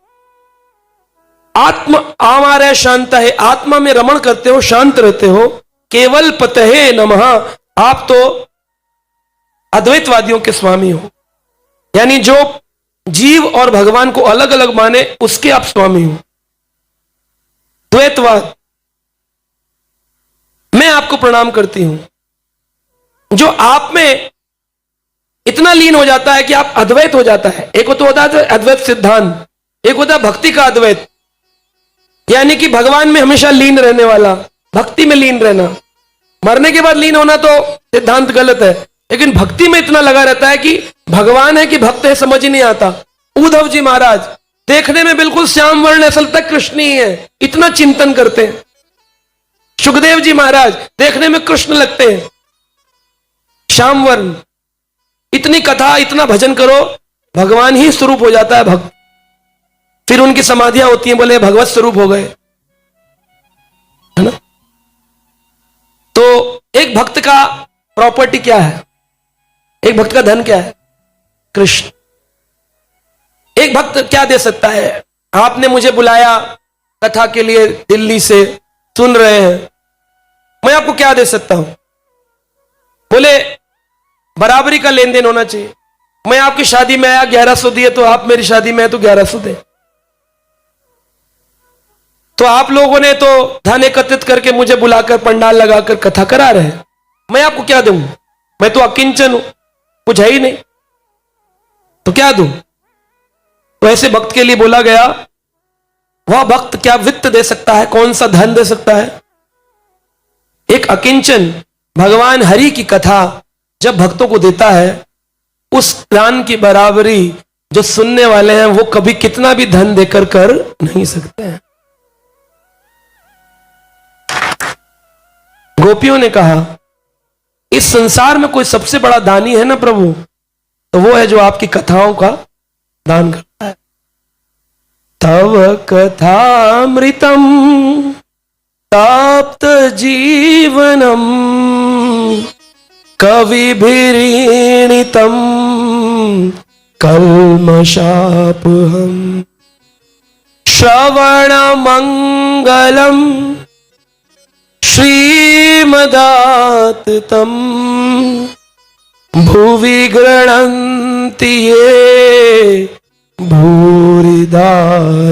आत्म आमारय शांत है, आत्मा में रमण करते हो, शांत रहते हो। केवल पतये नमः, आप तो अद्वैतवादियों के स्वामी हो, यानी जो जीव और भगवान को अलग अलग माने उसके आप स्वामी हो। द्वैतवाद, मैं आपको प्रणाम करती हूं। जो आप में इतना लीन हो जाता है कि आप अद्वैत हो जाता है। एक तो होता है अद्वैत सिद्धांत, एक होता है भक्ति का अद्वैत, यानी कि भगवान में हमेशा लीन रहने वाला, भक्ति में लीन रहना। मरने के बाद लीन होना तो सिद्धांत गलत है, लेकिन भक्ति में इतना लगा रहता है कि भगवान है कि भक्त है समझ ही नहीं आता। उद्धव जी महाराज देखने में बिल्कुल श्याम वर्ण, असल तक कृष्ण ही है, इतना चिंतन करते हैं। सुखदेव जी महाराज देखने में कृष्ण लगते हैं, श्याम वर्ण। इतनी कथा, इतना भजन करो, भगवान ही स्वरूप हो जाता है भक्त। फिर उनकी समाधियां होती हैं, बोले भगवत स्वरूप हो गए, है ना। तो एक भक्त का प्रॉपर्टी क्या है, एक भक्त का धन क्या है? कृष्ण। एक भक्त क्या दे सकता है? आपने मुझे बुलाया कथा के लिए, दिल्ली से सुन रहे हैं, मैं आपको क्या दे सकता हूं? बोले बराबरी का लेन देन होना चाहिए। मैं आपकी शादी में आया 1100 दिए, तो आप मेरी शादी में आए तो 1100 दे। तो आप लोगों ने तो धन एकत्रित करके मुझे बुलाकर पंडाल लगाकर कथा करा रहे हैं, मैं आपको क्या दूं? मैं तो अकिंचन हूं, कुछ है ही नहीं, तो क्या दूं? तो ऐसे भक्त के लिए बोला गया, वह भक्त क्या वित्त दे सकता है, कौन सा धन दे सकता है? एक अकिंचन भगवान हरि की कथा जब भक्तों को देता है, उस दान की बराबरी जो सुनने वाले हैं वो कभी कितना भी धन देकर कर नहीं सकते हैं। गोपियों ने कहा, इस संसार में कोई सबसे बड़ा दानी है ना प्रभु, तो वो है जो आपकी कथाओं का दान करता है। तव कथामृतम ताप्त जीवनम कविभिरीणितम कल्मषापहम श्रवण मंगलम श्रीमदाततम भुवि गृह्णन्ति ये भूरिदा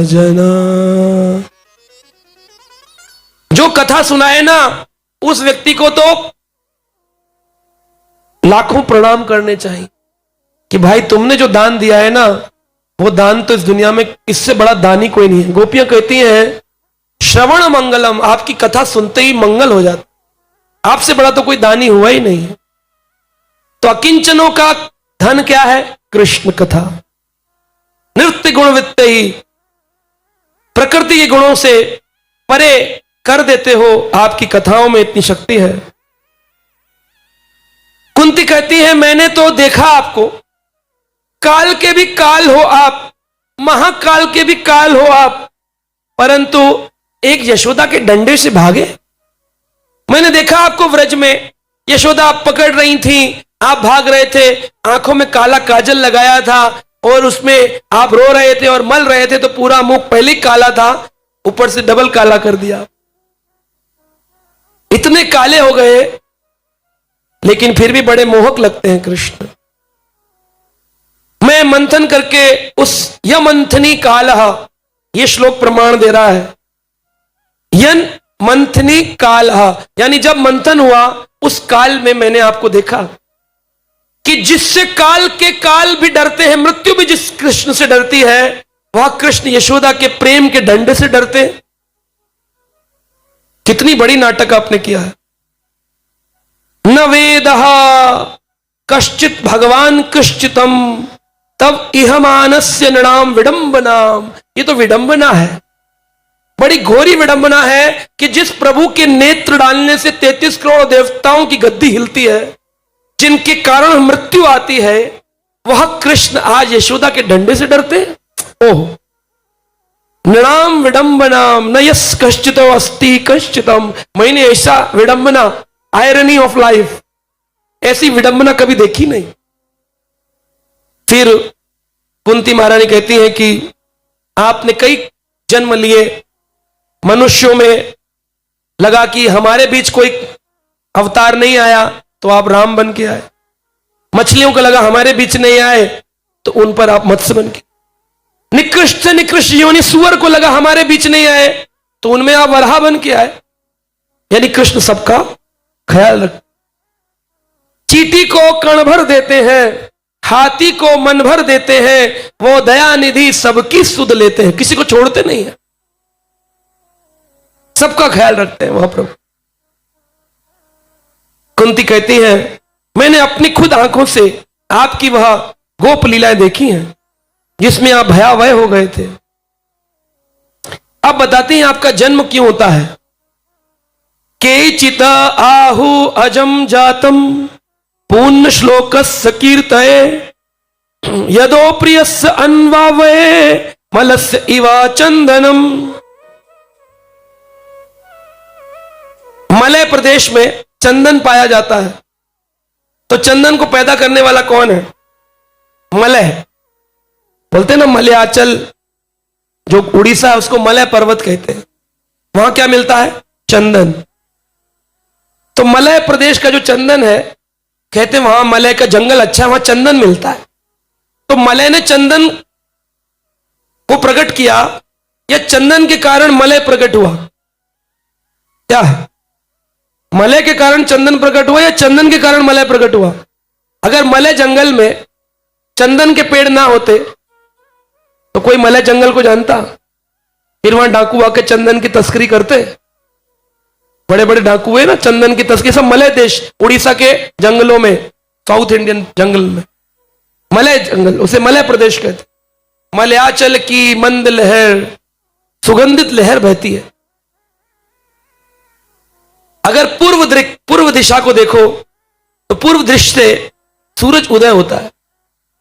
जना। जो कथा सुनाए ना, उस व्यक्ति को तो लाखों प्रणाम करने चाहिए कि भाई तुमने जो दान दिया है ना, वो दान तो इस दुनिया में इससे बड़ा दानी कोई नहीं है। गोपियां कहती हैं, श्रवण मंगलम, आपकी कथा सुनते ही मंगल हो जाता, आपसे बड़ा तो कोई दानी हुआ ही नहीं है। तो अकिंचनों का धन क्या है? कृष्ण कथा। नृत्य गुण वित्त ही, प्रकृति के गुणों से परे कर देते हो, आपकी कथाओं में इतनी शक्ति है। कुंती कहती है, मैंने तो देखा आपको, काल के भी काल हो आप, महाकाल के भी काल हो आप, परंतु एक यशोदा के डंडे से भागे। मैंने देखा आपको व्रज में, यशोदा आप पकड़ रही थी, आप भाग रहे थे, आंखों में काला काजल लगाया था और उसमें आप रो रहे थे और मल रहे थे, तो पूरा मुख पहले ही काला था। ऊपर से डबल काला कर दिया। इतने काले हो गए, लेकिन फिर भी बड़े मोहक लगते हैं कृष्ण। मैं मंथन करके उस यमंथनी कालः, यह श्लोक प्रमाण दे रहा है। यन मंथनी कालः यानी जब मंथन हुआ उस काल में मैंने आपको देखा कि जिससे काल के काल भी डरते हैं, मृत्यु भी जिस कृष्ण से डरती है, वह कृष्ण यशोदा के प्रेम के डंडे से डरते हैं। कितनी बड़ी नाटक आपने किया है। न वेदः कश्चित भगवान कश्चितम तब इह मानस्य नृणाम विडंबनाम। ये तो विडंबना है, बड़ी घोरी विडंबना है कि जिस प्रभु के नेत्र डालने से 33 करोड़ देवताओं की गद्दी हिलती है, जिनके कारण मृत्यु आती है, वह कृष्ण आज यशोदा के डंडे से डरते हैं। ओह, नृणाम विडंबनाम न यस कश्चितो अस्ति कश्चितम। मैंने ऐसा विडंबना, आयरनी ऑफ लाइफ, ऐसी विडंबना कभी देखी नहीं। फिर कुंती महारानी कहती है कि आपने कई जन्म लिए, मनुष्यों में लगा कि हमारे बीच कोई अवतार नहीं आया तो आप राम बन के आए, मछलियों को लगा हमारे बीच नहीं आए तो उन पर आप मत्स्य बन के, निकृष्ट से निकृष्ट योनि सुअर को लगा हमारे बीच नहीं आए तो उनमें आप वराह बन के आए। यानी कृष्ण सबका ख्याल रख, चींटी को कण भर देते हैं, हाथी को मन भर देते हैं, वो दया निधि सबकी सुध लेते हैं, किसी को छोड़ते नहीं है, सबका ख्याल रखते हैं महाप्रभु। कुंती कहती है मैंने अपनी खुद आंखों से आपकी वह गोप लीलाएं देखी हैं जिसमें आप भयावह हो गए थे। अब बताते हैं आपका जन्म क्यों होता है। केचित आहु अजम जातम पूर्ण श्लोकस्य कीर्तये यदो प्रियस्य अन्वावये मलस्य इवा चंदनम। मलय प्रदेश में चंदन पाया जाता है, तो चंदन को पैदा करने वाला कौन है? मलय। बोलते ना मलयाचल, जो उड़ीसा है उसको मलय पर्वत कहते हैं, वहां क्या मिलता है? चंदन। तो मलय प्रदेश का जो चंदन है, कहते हैं वहां मलय का जंगल अच्छा है, वहां चंदन मिलता है। तो मलय ने चंदन को प्रकट किया, या चंदन के कारण मलय प्रकट हुआ? क्या है? मलय के कारण चंदन प्रकट हुआ या चंदन के कारण मलय प्रकट हुआ? अगर मलय जंगल में चंदन के पेड़ ना होते तो कोई मलय जंगल को जानता? फिर वहां डाकू आके चंदन की तस्करी करते। बड़े बड़े डाकू है ना चंदन की तस्करी, सब मलय देश, उड़ीसा के जंगलों में, साउथ इंडियन जंगल में मलय जंगल, उसे मलय प्रदेश कहते। मलयाचल की मंद लहर, सुगंधित लहर बहती है। अगर पूर्व दिशा को देखो तो पूर्व दृश्य से सूरज उदय होता है,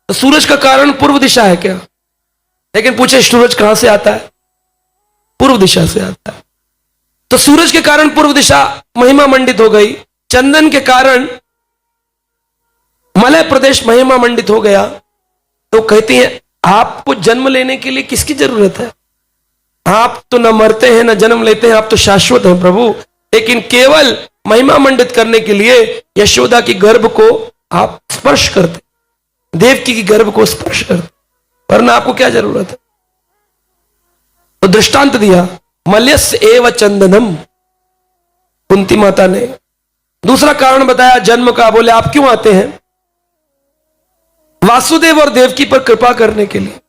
तो सूरज का कारण पूर्व दिशा है क्या? लेकिन पूछे सूरज कहां से आता है? पूर्व दिशा से आता है। तो सूरज के कारण पूर्व दिशा महिमा मंडित हो गई, चंदन के कारण मलय प्रदेश महिमा मंडित हो गया। तो कहती हैं आपको जन्म लेने के लिए किसकी जरूरत है? आप तो न मरते हैं न जन्म लेते हैं, आप तो शाश्वत हैं प्रभु। लेकिन केवल महिमा मंडित करने के लिए यशोदा की गर्भ को आप स्पर्श करते, देवकी की गर्भ को स्पर्श करते, वरना आपको क्या जरूरत है? तो दृष्टांत दिया मल्यस्य एव चंदनम, कुंती माता ने। दूसरा कारण बताया जन्म का, बोले आप क्यों आते हैं? वासुदेव और देवकी पर कृपा करने के लिए।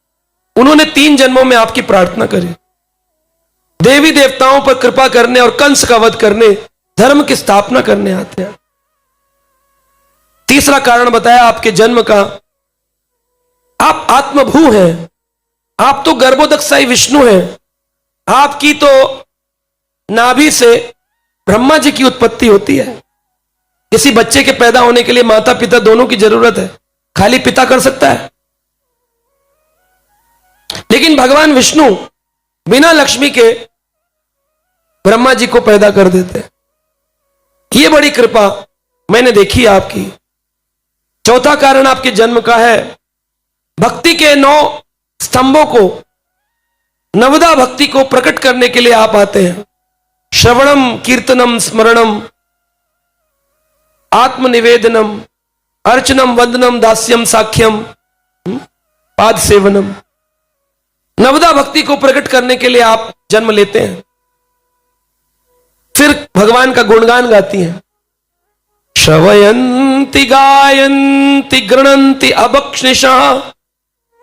उन्होंने 3 जन्मों में आपकी प्रार्थना करी, देवी देवताओं पर कृपा करने और कंस का वध करने, धर्म की स्थापना करने आते हैं। तीसरा कारण बताया आपके जन्म का, आप आत्मभू हैं, आप तो गर्भोदकसाई विष्णु हैं, आपकी तो नाभि से ब्रह्मा जी की उत्पत्ति होती है। किसी बच्चे के पैदा होने के लिए माता पिता दोनों की जरूरत है, खाली पिता कर सकता है? लेकिन भगवान विष्णु बिना लक्ष्मी के ब्रह्मा जी को पैदा कर देते। ये बड़ी कृपा मैंने देखी आपकी। चौथा कारण आपके जन्म का है, भक्ति के 9 स्तंभों को नवदा भक्ति को प्रकट करने के लिए आप आते हैं। श्रवणम कीर्तनम स्मरणम आत्मनिवेदनम अर्चनम वंदनम दास्यम साख्यम पाद सेवनम। नवदा भक्ति को प्रकट करने के लिए आप जन्म लेते हैं, फिर भगवान का गुणगान गाती हैं। श्रवयन्ति गायन्ति गृणन्ति अबक्ष्निशः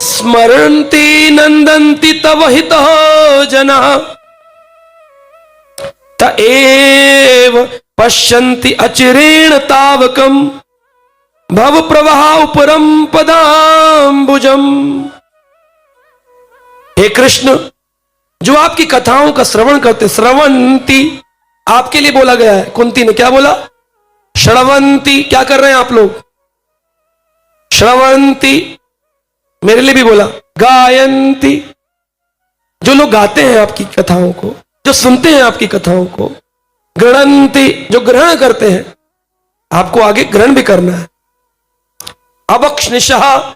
स्मरन्ति नंदन्ति तव हितः जनाः त एव पश्यन्ति अचिरेण तावकम् भव प्रवाह उपरम पदाम्बुजम। हे कृष्ण, जो आपकी कथाओं का श्रवण करते, श्रवंती आपके लिए बोला गया है। कुंती ने क्या बोला? श्रवंती। क्या कर रहे हैं आप लोग? श्रवंती। मेरे लिए भी बोला गायंती। जो लोग गाते हैं आपकी कथाओं को, जो सुनते हैं आपकी कथाओं को। गृणंती, जो ग्रहण करते हैं, आपको आगे ग्रहण भी करना है। अबक्ष्निशः,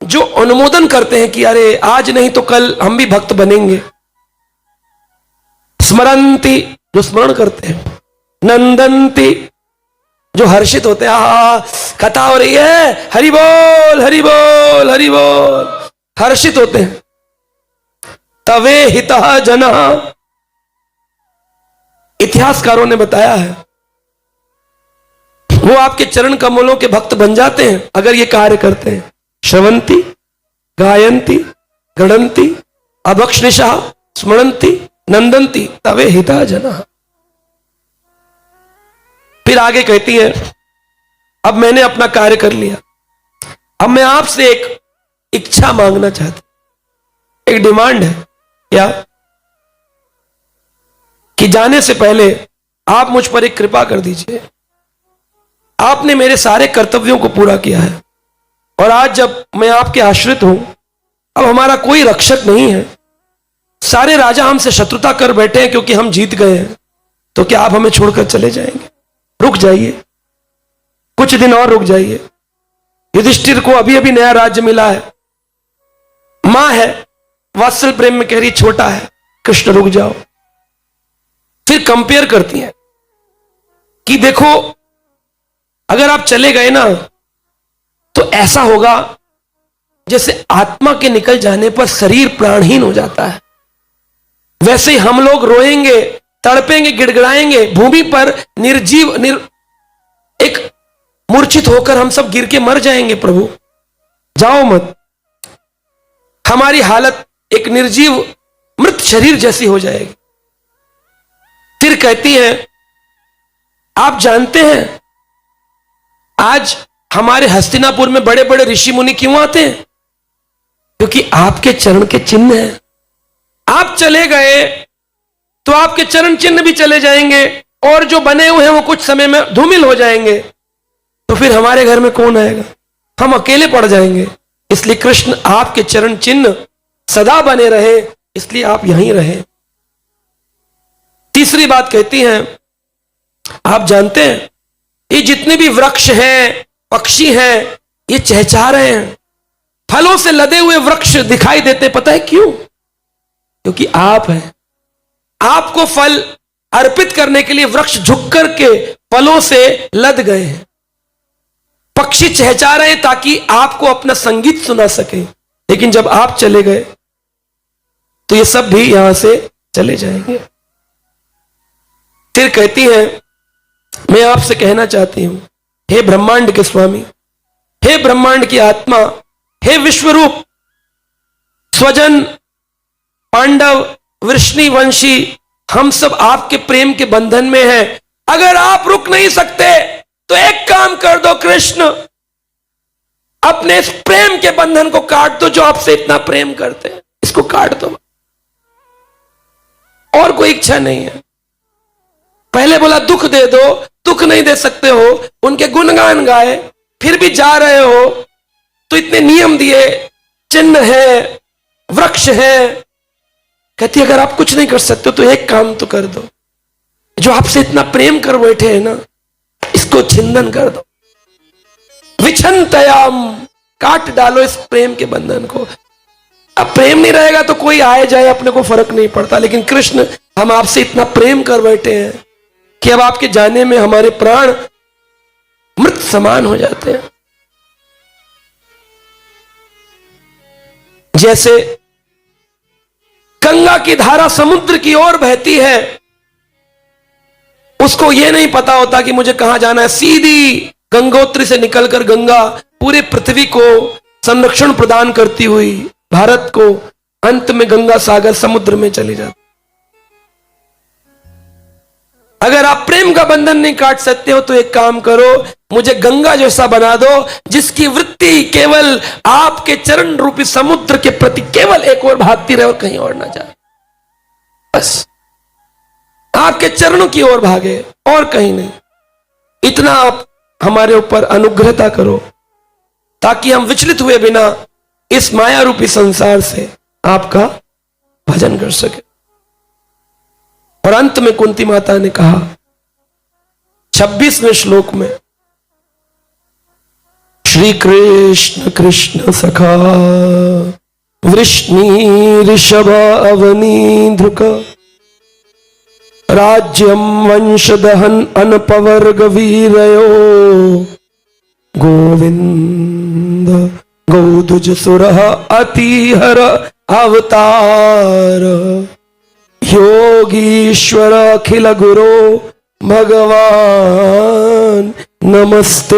जो अनुमोदन करते हैं कि अरे आज नहीं तो कल हम भी भक्त बनेंगे। स्मरंती, जो स्मरण करते हैं। नंदंती, जो हर्षित होते हैं, कथा हो रही है, हरि बोल हरि बोल हरि बोल, हर्षित होते हैं। तवे हितः जनः, इतिहासकारों ने बताया है वो आपके चरण कमलों के भक्त बन जाते हैं अगर ये कार्य करते हैं। श्रवंती, गायंती, गणंती, अभक्ष्निशः, स्मरंती, नंदंती, तवे हितः जनः। फिर आगे कहती है, अब मैंने अपना कार्य कर लिया, अब मैं आपसे एक इच्छा मांगना चाहती, एक डिमांड है। क्या? कि जाने से पहले आप मुझ पर एक कृपा कर दीजिए। आपने मेरे सारे कर्तव्यों को पूरा किया है और आज जब मैं आपके आश्रित हूं, अब हमारा कोई रक्षक नहीं है। सारे राजा हमसे शत्रुता कर बैठे हैं क्योंकि हम जीत गए हैं। तो क्या आप हमें छोड़कर चले जाएंगे? रुक जाइए, कुछ दिन और रुक जाइए। युधिष्ठिर को अभी अभी नया राज्य मिला है, मां है, वात्सल प्रेम में कह रही छोटा है, कृष्ण रुक जाओ। फिर कंपेयर करती हैं कि देखो अगर आप चले गए ना तो ऐसा होगा जैसे आत्मा के निकल जाने पर शरीर प्राणहीन हो जाता है, वैसे ही हम लोग रोएंगे, तड़पेंगे, गिड़गिड़ाएंगे भूमि पर, एक मूर्छित होकर हम सब गिर के मर जाएंगे। प्रभु जाओ मत, हमारी हालत एक निर्जीव मृत शरीर जैसी हो जाएगी। फिर कहती है, आप जानते हैं आज हमारे हस्तिनापुर में बड़े बड़े ऋषि मुनि क्यों आते हैं? क्योंकि आपके चरण के चिन्ह हैं। आप चले गए तो आपके चरण चिन्ह भी चले जाएंगे और जो बने हुए हैं वो कुछ समय में धूमिल हो जाएंगे। तो फिर हमारे घर में कौन आएगा? हम अकेले पड़ जाएंगे। इसलिए कृष्ण आपके चरण चिन्ह सदा बने रहे, इसलिए आप यहीं रहे। तीसरी बात कहती हैं, आप जानते हैं ये जितने भी वृक्ष हैं, पक्षी हैं, ये चहचहा रहे हैं। फलों से लदे हुए वृक्ष दिखाई देते, पता है क्यों? क्योंकि आप हैं। आपको फल अर्पित करने के लिए वृक्ष झुक करके फलों से लद गए हैं। पक्षी चहचहा रहे हैं ताकि आपको अपना संगीत सुना सके। लेकिन जब आप चले गए तो ये सब भी यहां से चले जाएंगे। फिर कहती है, मैं आपसे कहना चाहती हूं, हे ब्रह्मांड के स्वामी, हे ब्रह्मांड की आत्मा, हे विश्वरूप, स्वजन, पांडव, वृष्णि वंशी, हम सब आपके प्रेम के बंधन में हैं। अगर आप रुक नहीं सकते तो एक काम कर दो कृष्ण, अपने इस प्रेम के बंधन को काट दो जो आपसे इतना प्रेम करते हैं, इसको काट दो। और कोई इच्छा नहीं है। पहले बोला दुख दे दो, दुख नहीं दे सकते हो, उनके गुणगान गाए, फिर भी जा रहे हो तो इतने नियम दिए, चिन्ह है, वृक्ष है। कहती अगर आप कुछ नहीं कर सकते तो एक काम तो कर दो, जो आपसे इतना प्रेम कर बैठे हैं ना, इसको छिंदन कर दो। विछंतयाम, काट डालो इस प्रेम के बंधन को। अब प्रेम नहीं रहेगा तो कोई आए जाए अपने को फर्क नहीं पड़ता, लेकिन कृष्ण हम आपसे इतना प्रेम कर बैठे हैं कि अब आपके जाने में हमारे प्राण मृत समान हो जाते हैं। जैसे गंगा की धारा समुद्र की ओर बहती है, उसको यह नहीं पता होता कि मुझे कहां जाना है, सीधी गंगोत्री से निकलकर गंगा पूरे पृथ्वी को संरक्षण प्रदान करती हुई भारत को अंत में गंगा सागर समुद्र में चली जाती। अगर आप प्रेम का बंधन नहीं काट सकते हो तो एक काम करो, मुझे गंगा जैसा बना दो जिसकी वृत्ति केवल आपके चरण रूपी समुद्र के प्रति केवल एक और भागती रहे और कहीं और ना जाए। बस आपके चरणों की ओर भागे और कहीं नहीं। इतना आप हमारे ऊपर अनुग्रहता करो ताकि हम विचलित हुए बिना इस माया रूपी संसार से आपका भजन कर सके। और अंत में कुंती माता ने कहा 26वें श्लोक में, श्री कृष्ण कृष्ण सखा वृष्णि ऋषभ अवनी ध्रुक राज्यम वंशदहन अनपवर्ग वीरयो गोविंद गौदुज सुरः अतिहर अवतार योगीश्वर अखिल गुरो भगवान नमस्ते।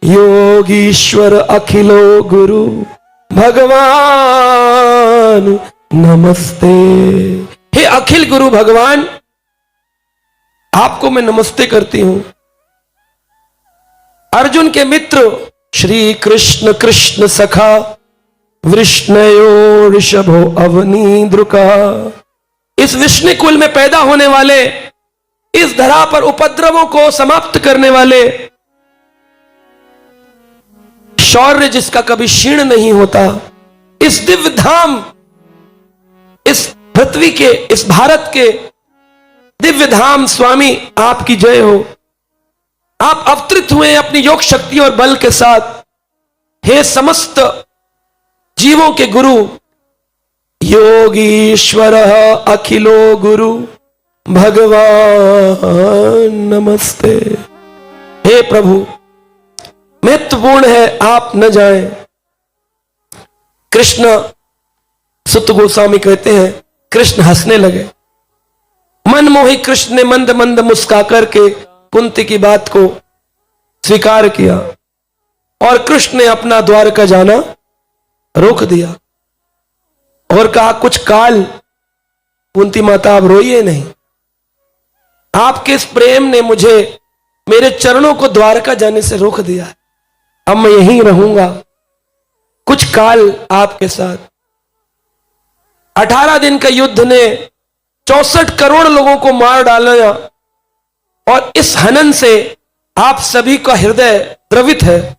योगीश्वर अखिलो गुरु भगवान नमस्ते। हे अखिल गुरु भगवान, आपको मैं नमस्ते करती हूं। अर्जुन के मित्र श्री कृष्ण कृष्ण सखा वृष्णयो ऋषभो अवनी द्रुका, इस विष्णु कुल में पैदा होने वाले, इस धरा पर उपद्रवों को समाप्त करने वाले, शौर्य जिसका कभी क्षीण नहीं होता, इस दिव्य धाम, इस पृथ्वी के, इस भारत के दिव्य धाम स्वामी आपकी जय हो। आप अवतरित हुए अपनी योग शक्ति और बल के साथ। हे समस्त जीवों के गुरु, योगीश्वर अखिलो गुरु भगवान नमस्ते। हे प्रभु, महत्वपूर्ण है आप न जाएं। कृष्ण सुत गोस्वामी कहते हैं, कृष्ण हंसने लगे। मनमोही कृष्ण ने मंद मंद मुस्का करके कुंती की बात को स्वीकार किया और कृष्ण ने अपना द्वारका जाना रोक दिया और कहा, कुछ काल कुंती माता आप रोइए नहीं, आपके इस प्रेम ने मुझे मेरे चरणों को द्वारका जाने से रोक दिया। अब मैं यहीं रहूंगा कुछ काल आपके साथ। 18 दिन का युद्ध ने 64 करोड़ लोगों को मार डाला और इस हनन से आप सभी का हृदय द्रवित है।